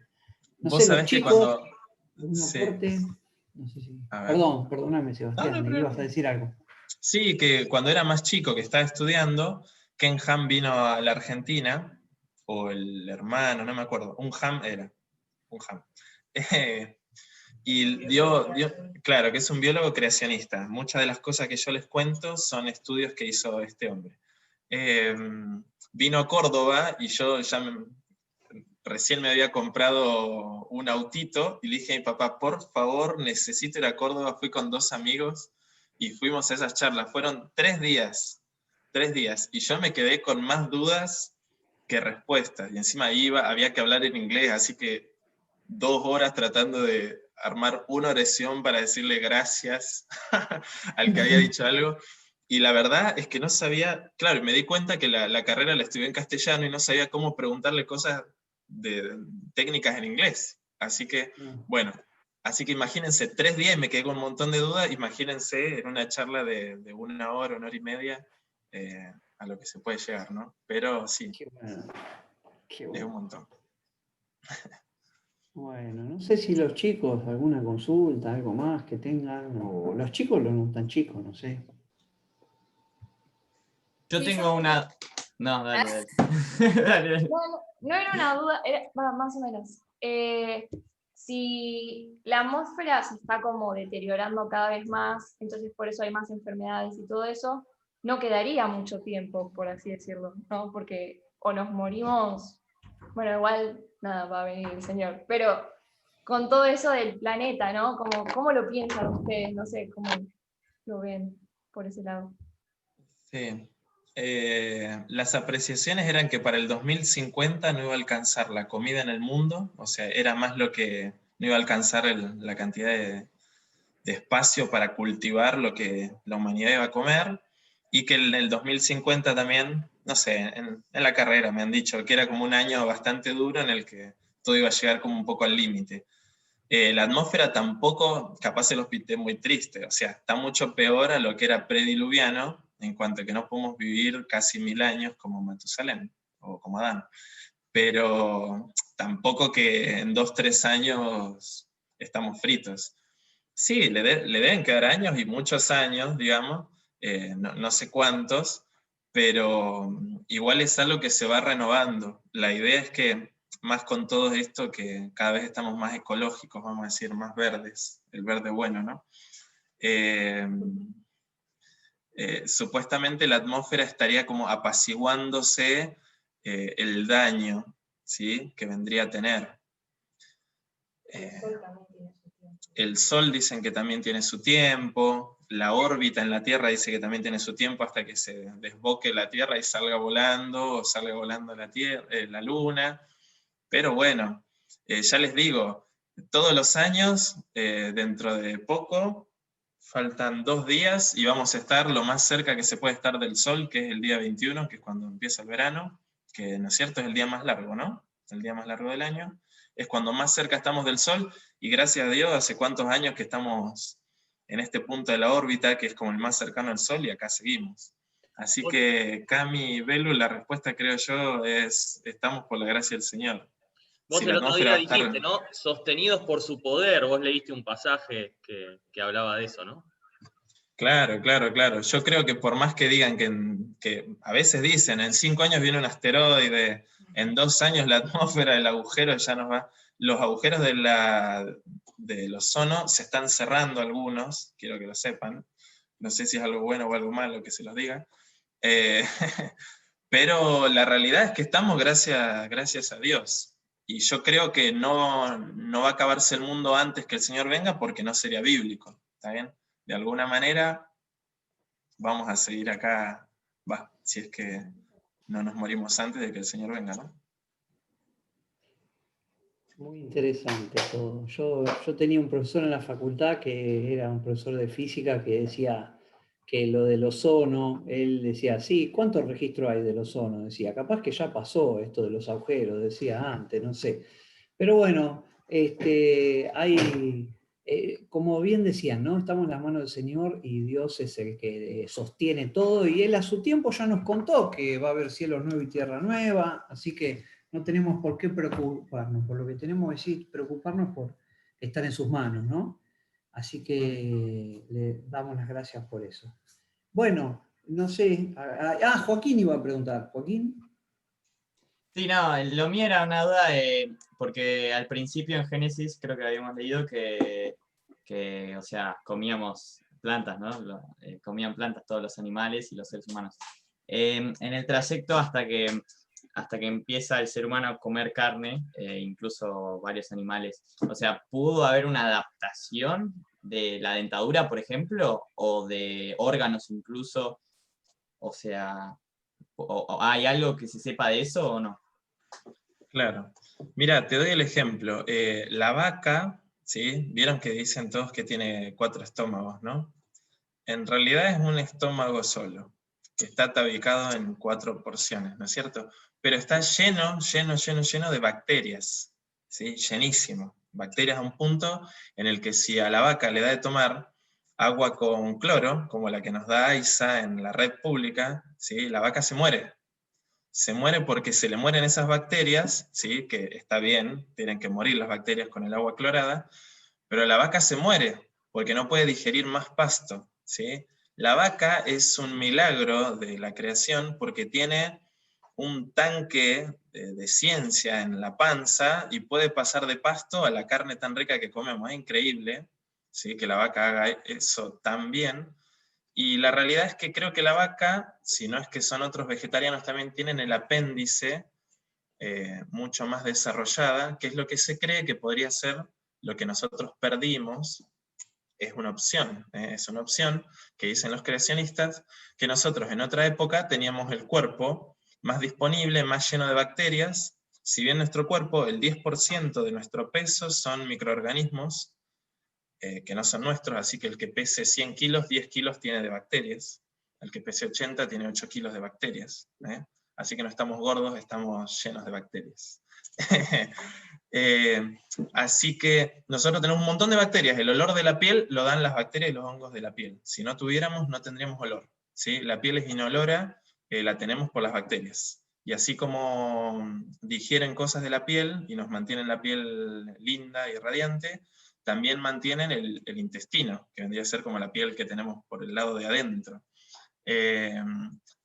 No Vos sé, sabés los que chicos, cuando... algún Sí. aporte, no sé si... Perdóname, Sebastián, me ibas a decir algo. Sí, que cuando era más chico, que estaba estudiando, Ken Ham vino a la Argentina, o el hermano, no me acuerdo, un Ham era, un Ham. Y claro, que es un biólogo creacionista. Muchas de las cosas que yo les cuento son estudios que hizo este hombre. Vino a Córdoba y yo ya recién me había comprado un autito y le dije a mi papá, por favor, necesito ir a Córdoba. Fui con 2 amigos y fuimos a esas charlas. Fueron 3 días, y yo me quedé con más dudas que respuestas. Y encima había que hablar en inglés, así que 2 horas tratando de armar una oración para decirle gracias al que había dicho algo. Y la verdad es que no sabía, claro, me di cuenta que la carrera la estudié en castellano y no sabía cómo preguntarle cosas técnicas en inglés. Así que, bueno, imagínense, 3 días y me quedé con un montón de dudas, imagínense en una charla de 1 hora, 1 hora y media, a lo que se puede llegar, ¿no? Pero sí, Qué bueno. Qué es bueno. un montón. Bueno, no sé si los chicos, alguna consulta, algo más que tengan, o los chicos no tan chicos, no sé. Yo Sí, tengo una... No, dale. Dale. No era una duda, más o menos. Si la atmósfera se está como deteriorando cada vez más, entonces por eso hay más enfermedades y todo eso, no quedaría mucho tiempo, por así decirlo, ¿no? Porque o nos morimos, bueno, igual, nada, va a venir el Señor, pero con todo eso del planeta, ¿no? ¿Cómo lo piensan ustedes? No sé, ¿cómo lo ven por ese lado? Sí. Las apreciaciones eran que para el 2050 no iba a alcanzar la comida en el mundo, o sea, era más lo que no iba a alcanzar la cantidad de espacio para cultivar lo que la humanidad iba a comer, y que en el 2050 también, no sé, en la carrera me han dicho que era como un año bastante duro en el que todo iba a llegar como un poco al límite. La atmósfera tampoco, capaz se los pinté muy triste, o sea, está mucho peor a lo que era prediluviano, en cuanto a que no podemos vivir casi 1000 años como Matusalén, o como Adán, pero tampoco que en 2-3 años estamos fritos. Sí, le deben quedar años y muchos años, digamos, no sé cuántos, pero igual es algo que se va renovando. La idea es que, más con todo esto, que cada vez estamos más ecológicos, vamos a decir, más verdes, el verde bueno, ¿no? Supuestamente la atmósfera estaría como apaciguándose el daño, ¿sí?, que vendría a tener. El Sol dicen que también tiene su tiempo, la órbita en la Tierra dice que también tiene su tiempo hasta que se desboque la Tierra y salga volando, o salga volando la Luna. Pero bueno, ya les digo, todos los años, dentro de poco, faltan 2 días y vamos a estar lo más cerca que se puede estar del Sol, que es el día 21, que es cuando empieza el verano, que, ¿no es cierto?, es el día más largo, ¿no? El día más largo del año. Es cuando más cerca estamos del Sol, y gracias a Dios, hace cuántos años que estamos en este punto de la órbita, que es como el más cercano al Sol, y acá seguimos. Así que, Cami y Belu, la respuesta, creo yo, es: estamos por la gracia del Señor. Vos Si el la otro atmósfera día va a estar... dijiste, ¿no? Sostenidos por su poder. Vos leíste un pasaje que hablaba de eso, ¿no? Claro, claro, claro. Yo creo que por más que digan que a veces dicen, en 5 años viene un asteroide, en 2 años la atmósfera, el agujero ya nos va... Los agujeros del ozono se están cerrando algunos, quiero que lo sepan. No sé si es algo bueno o algo malo que se los diga. Pero la realidad es que estamos gracias a Dios. Y yo creo que no va a acabarse el mundo antes que el Señor venga, porque no sería bíblico, ¿está bien? De alguna manera vamos a seguir acá, si es que no nos morimos antes de que el Señor venga, ¿no? Muy interesante todo. Yo tenía un profesor en la facultad que era un profesor de física que decía que lo del ozono, él decía, sí, ¿cuántos registros hay del ozono? Decía, capaz que ya pasó esto de los agujeros, decía antes, no sé. Pero bueno, hay, como bien decían, ¿no? Estamos en las manos del Señor y Dios es el que sostiene todo, y Él a su tiempo ya nos contó que va a haber cielos nuevos y tierra nueva, así que no tenemos por qué preocuparnos, por lo que tenemos que preocuparnos por estar en sus manos, ¿no? Así que le damos las gracias por eso. Bueno, no sé. Joaquín iba a preguntar. ¿Joaquín? Sí, no, lo mío era una duda porque al principio en Génesis creo que habíamos leído que o sea, comíamos plantas, ¿no? Comían plantas todos los animales y los seres humanos. En el trayecto hasta que hasta que empieza el ser humano a comer carne, incluso varios animales. O sea, ¿pudo haber una adaptación de la dentadura, por ejemplo, o de órganos incluso? O sea, ¿hay algo que se sepa de eso o no? Claro. Mira, te doy el ejemplo. La vaca, ¿sí? Vieron que dicen todos que tiene 4 estómagos, ¿no? En realidad es un estómago solo, que está tabicado en 4 porciones, ¿no es cierto? Pero está lleno de bacterias, ¿sí? Llenísimo. Bacterias a un punto en el que si a la vaca le da de tomar agua con cloro, como la que nos da AISA en la red pública, ¿sí? La vaca se muere. Se muere porque se le mueren esas bacterias, ¿sí? Que está bien, tienen que morir las bacterias con el agua clorada, pero la vaca se muere porque no puede digerir más pasto, ¿sí? La vaca es un milagro de la creación porque tiene un tanque de ciencia en la panza y puede pasar de pasto a la carne tan rica que comemos. Es increíble, ¿sí? Que la vaca haga eso tan bien. Y la realidad es que creo que la vaca, si no es que son otros vegetarianos, también tienen el apéndice mucho más desarrollada, que es lo que se cree que podría ser lo que nosotros perdimos. Es una opción que dicen los creacionistas, que nosotros en otra época teníamos el cuerpo más disponible, más lleno de bacterias. Si bien nuestro cuerpo, el 10% de nuestro peso son microorganismos, que no son nuestros, así que el que pese 100 kilos, 10 kilos tiene de bacterias, el que pese 80 tiene 8 kilos de bacterias, así que no estamos gordos, estamos llenos de bacterias. Así que nosotros tenemos un montón de bacterias, el olor de la piel lo dan las bacterias y los hongos de la piel, si no tuviéramos no tendríamos olor, ¿sí? La piel es inolora, la tenemos por las bacterias, y así como digieren cosas de la piel y nos mantienen la piel linda y radiante, también mantienen el intestino, que vendría a ser como la piel que tenemos por el lado de adentro.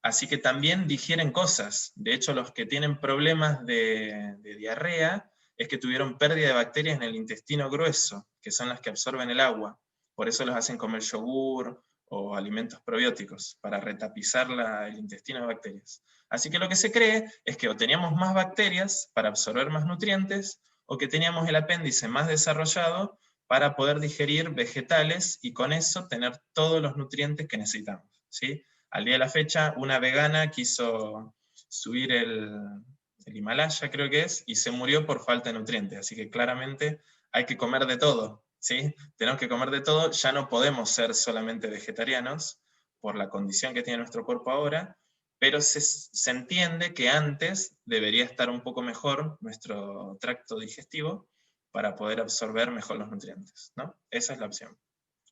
Así que también digieren cosas. De hecho, los que tienen problemas de diarrea es que tuvieron pérdida de bacterias en el intestino grueso, que son las que absorben el agua. Por eso los hacen comer yogur o alimentos probióticos, para retapizar el intestino de bacterias. Así que lo que se cree es que o teníamos más bacterias para absorber más nutrientes, o que teníamos el apéndice más desarrollado para poder digerir vegetales y con eso tener todos los nutrientes que necesitamos, ¿sí? Al día de la fecha, una vegana quiso subir el Himalaya, creo que es, y se murió por falta de nutrientes, así que claramente hay que comer de todo, ¿sí? Tenemos que comer de todo, ya no podemos ser solamente vegetarianos, por la condición que tiene nuestro cuerpo ahora, pero se entiende que antes debería estar un poco mejor nuestro tracto digestivo, para poder absorber mejor los nutrientes, ¿no? Esa es la opción.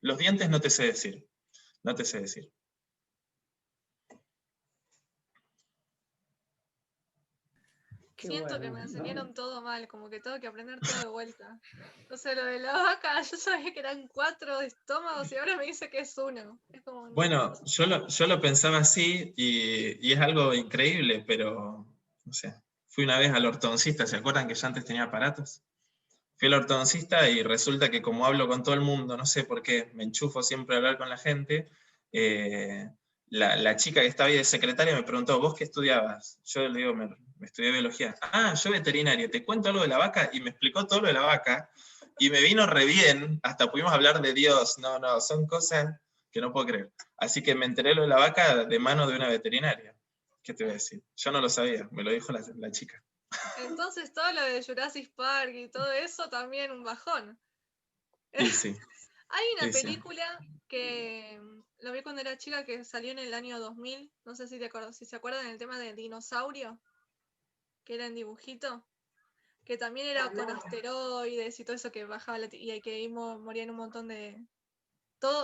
Los dientes no te sé decir, no te sé decir. Siento que me enseñaron todo mal, como que tengo que aprender todo de vuelta. O sea, lo de la vaca, yo sabía que eran 4 estómagos y ahora me dice que es 1. Es como, bueno, yo lo pensaba así y es algo increíble, pero no sé. Fui una vez al ortodoncista, ¿se acuerdan que yo antes tenía aparatos? Fui al ortodoncista y resulta que como hablo con todo el mundo, no sé por qué, me enchufo siempre a hablar con la gente, la chica que estaba ahí de secretaria me preguntó, ¿vos qué estudiabas? Yo le digo, me estudié biología. Ah, yo veterinario, te cuento algo de la vaca, y me explicó todo lo de la vaca, y me vino re bien, hasta pudimos hablar de Dios, no, son cosas que no puedo creer. Así que me enteré lo de la vaca de mano de una veterinaria. ¿Qué te voy a decir? Yo no lo sabía, me lo dijo la chica. Entonces todo lo de Jurassic Park y todo eso también un bajón. Sí, sí. Hay una Sí, sí. película que lo vi cuando era chica que salió en el año 2000, no sé si se acuerdan del tema del dinosaurio, que era en dibujito, que también era con asteroides y todo eso que bajaba y que morían un montón de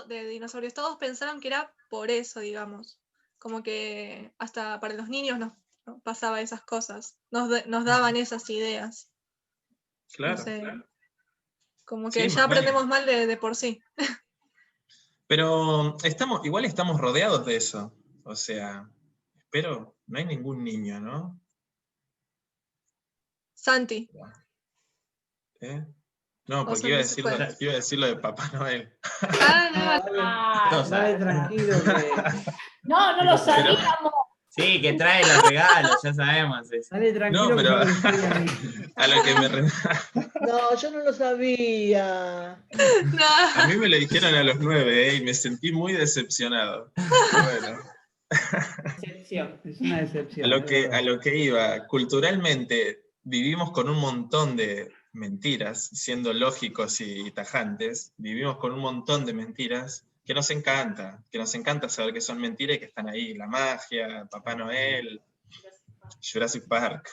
dinosaurios. Todos pensaron que era por eso, digamos, como que hasta para los niños nos pasaba esas cosas, nos daban esas ideas. Claro, No sé, claro. como que Sí, ya aprendemos mal de por sí. Pero igual estamos rodeados de eso. O sea, espero, no hay ningún niño, ¿no? Santi. ¿Eh? No, porque Santi se fue. iba a decir lo de Papá Noel. Ah, no. Dale tranquilo que... No lo sabíamos. Sí, que trae los regalos, ya sabemos eso. Dale tranquilo. No, pero que no lo estoy a mí. a lo que No, yo no lo sabía. a mí me lo dijeron a los 9, y me sentí muy decepcionado. Bueno, Decepción, es una decepción. a es verdad. lo que iba, culturalmente vivimos con un montón de mentiras, siendo lógicos y tajantes, vivimos con un montón de mentiras que nos encanta saber que son mentiras y que están ahí, la magia, Papá Noel, Jurassic Park,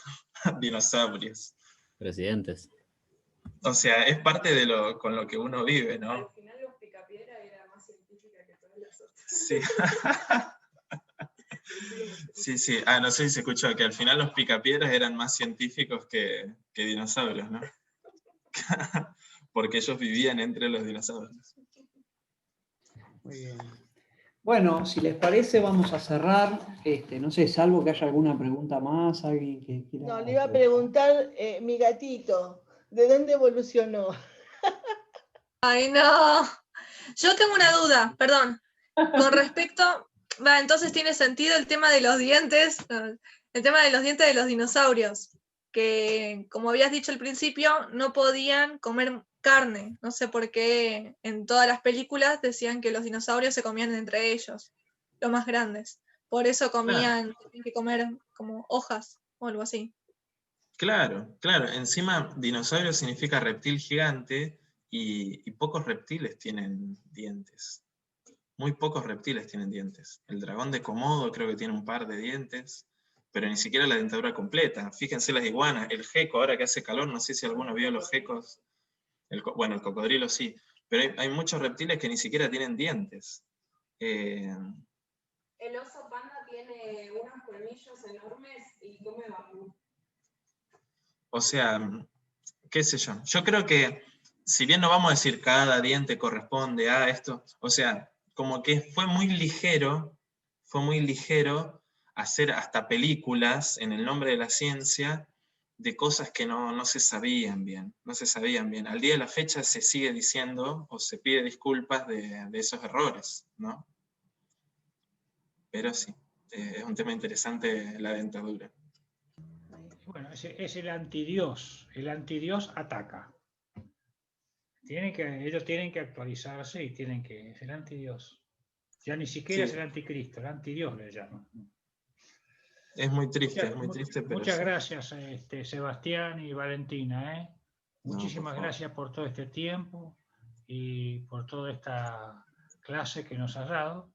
dinosaurios. Presidentes. O sea, es parte de con lo que uno vive, ¿no? Al final los Picapiedra era más científica que todas las otras. Sí. Sí. Ah, no sé si se escuchó, que al final los picapiedras eran más científicos que dinosaurios, ¿no? Porque ellos vivían entre los dinosaurios. Muy bien. Bueno, si les parece, vamos a cerrar. No sé, salvo que haya alguna pregunta más, alguien que quiera. No, le iba a preguntar, mi gatito, ¿de dónde evolucionó? Ay, no. Yo tengo una duda, perdón. Con respecto, entonces tiene sentido el tema de los dientes, el tema de los dientes de los dinosaurios, que como habías dicho al principio, no podían comer carne. No sé por qué en todas las películas decían que los dinosaurios se comían entre ellos, los más grandes. Por eso tenían que comer como hojas o algo así. Claro. Encima, dinosaurio significa reptil gigante y pocos reptiles tienen dientes. Muy pocos reptiles tienen dientes. El dragón de Komodo creo que tiene un par de dientes, pero ni siquiera la dentadura completa. Fíjense las iguanas, el gecko, ahora que hace calor, no sé si alguno vio los gecos. Bueno, el cocodrilo sí, pero hay muchos reptiles que ni siquiera tienen dientes. El oso panda tiene unos colmillos enormes y come bambú. O sea, qué sé yo. Yo creo que, si bien no vamos a decir cada diente corresponde a esto, o sea, como que fue muy ligero hacer hasta películas en el nombre de la ciencia de cosas que no se sabían bien, Al día de la fecha se sigue diciendo o se pide disculpas de esos errores, ¿no? Pero sí, es un tema interesante la dentadura. Bueno, es el antidios. El antidios ataca. Ellos tienen que actualizarse y es el antidios. Ya ni siquiera es el anticristo, el antidios le llaman. Es muy triste, pero muchas sí. gracias, Sebastián y Valentina. Muchísimas por favor. gracias por todo este tiempo y por toda esta clase que nos has dado.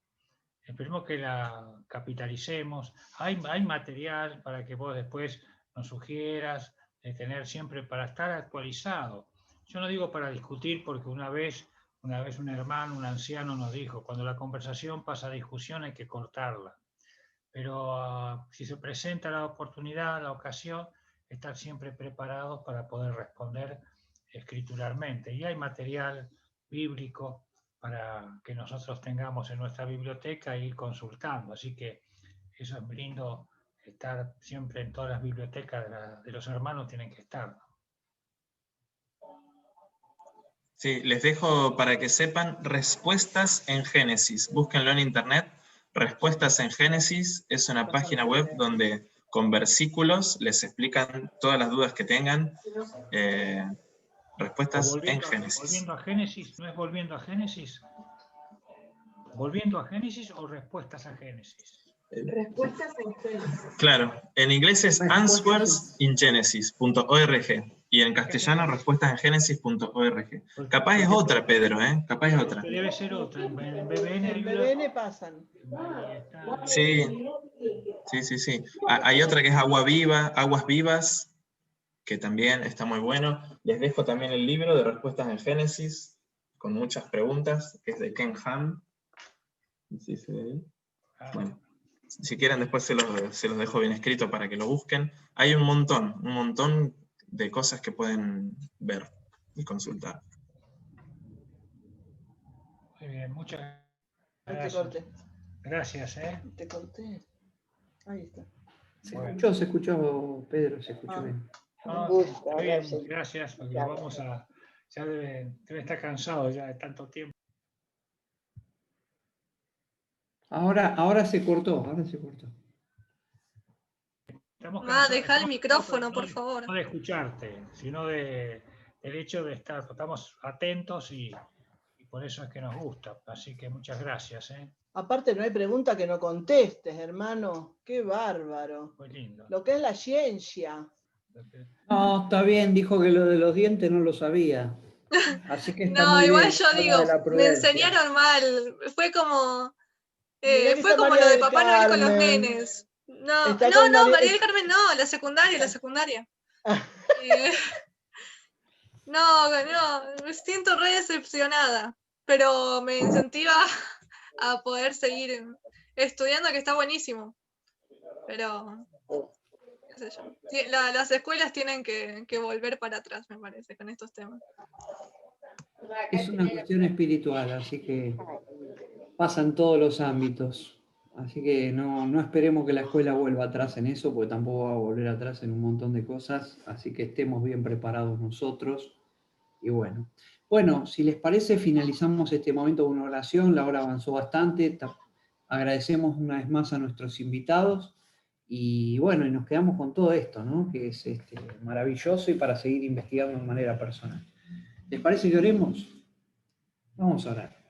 Esperemos que la capitalicemos. Hay material para que vos después nos sugieras, de tener siempre para estar actualizado. Yo no digo para discutir, porque una vez un hermano, un anciano nos dijo, cuando la conversación pasa a discusión hay que cortarla. Pero si se presenta la oportunidad, la ocasión, estar siempre preparados para poder responder escrituralmente. Y hay material bíblico para que nosotros tengamos en nuestra biblioteca e ir consultando. Así que eso es lindo, estar siempre en todas las bibliotecas de los hermanos, tienen que estar. Sí, les dejo para que sepan Respuestas en Génesis. Búsquenlo en internet. Respuestas en Génesis es una página web donde con versículos les explican todas las dudas que tengan. Respuestas en Génesis. Volviendo a Génesis, ¿no es volviendo a Génesis? ¿Volviendo a Génesis o respuestas a Génesis? Respuestas en Génesis. Claro, en inglés es answersingenesis.org y en castellano respuestasengenesis.org. Capaz es otra, Pedro, Capaz es otra. Debe ser otra. En BBN En BBN pasan. Sí. Hay otra que es Aguas Vivas, que también está muy bueno. Les dejo también el libro de Respuestas en Génesis, con muchas preguntas, que es de Ken Ham. ¿Sí se ve ahí? Bueno, si quieren después se los dejo bien escrito para que lo busquen. Hay un montón de cosas que pueden ver y consultar. Muy bien, muchas gracias. gracias. Gracias, Te corté. Ahí está. Se escuchó, Pedro, se escuchó bien. Bien, gracias, porque vamos a... Ya debe estar cansado ya de tanto tiempo. Ahora se cortó, Estamos Deja el estamos micrófono, cansados por favor. no de escucharte, sino del hecho de estar, estamos atentos y por eso es que nos gusta. Así que muchas gracias. Aparte no hay pregunta que no contestes, hermano. Qué bárbaro. Muy lindo. Lo que es la ciencia. No, está bien, dijo que lo de los dientes no lo sabía. Así que está No, muy igual bien, yo habla digo, de la me prudencia. enseñaron mal. Fue como Mirá que fue está como María lo de del Papá Noel con los Carmen. nenes. No, Está no, con no, María María del Carmen no, la secundaria. Eh, no, me siento re decepcionada, pero me incentiva a poder seguir estudiando, que está buenísimo. Pero, qué sé yo. Sí, las escuelas tienen que volver para atrás, me parece, con estos temas. Es una cuestión espiritual, así que pasa en todos los ámbitos. Así que no esperemos que la escuela vuelva atrás en eso, porque tampoco va a volver atrás en un montón de cosas. Así que estemos bien preparados nosotros. Y bueno, si les parece, finalizamos este momento con una oración. La hora avanzó bastante. Agradecemos una vez más a nuestros invitados. Y bueno, y nos quedamos con todo esto, ¿no? Que es maravilloso y para seguir investigando de manera personal. ¿Les parece que oremos? Vamos a orar.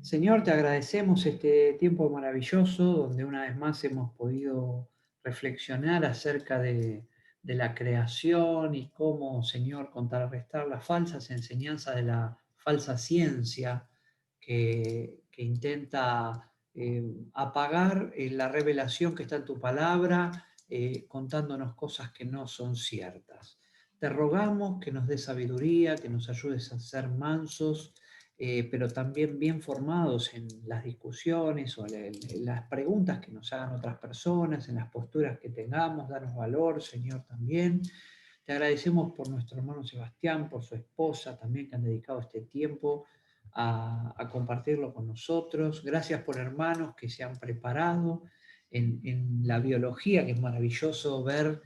Señor, te agradecemos este tiempo maravilloso donde una vez más hemos podido reflexionar acerca de la creación y cómo, Señor, contrarrestar las falsas enseñanzas de la falsa ciencia que intenta apagar la revelación que está en tu palabra, contándonos cosas que no son ciertas. Te rogamos que nos des sabiduría, que nos ayudes a ser mansos, pero también bien formados en las discusiones o en las preguntas que nos hagan otras personas, en las posturas que tengamos, danos valor, Señor, también. Te agradecemos por nuestro hermano Sebastián, por su esposa también, que han dedicado este tiempo a compartirlo con nosotros. Gracias por hermanos que se han preparado en la biología, que es maravilloso ver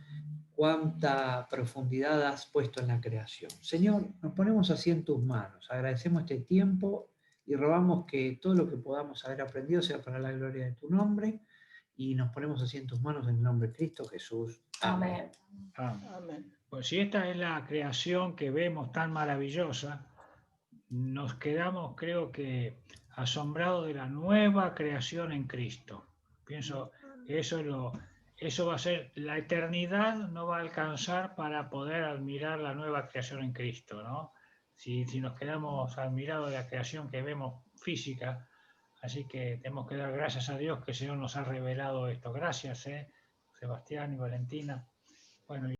cuánta profundidad has puesto en la creación. Señor, nos ponemos así en tus manos, agradecemos este tiempo y rogamos que todo lo que podamos haber aprendido sea para la gloria de tu nombre, y nos ponemos así en tus manos en el nombre de Cristo Jesús. Amén. Amén. Pues si esta es la creación que vemos tan maravillosa, nos quedamos, creo que, asombrados de la nueva creación en Cristo. Pienso que eso va a ser, la eternidad no va a alcanzar para poder admirar la nueva creación en Cristo, ¿no? Si nos quedamos admirados de la creación que vemos física, así que tenemos que dar gracias a Dios que el Señor nos ha revelado esto. Gracias, Sebastián y Valentina. Bueno,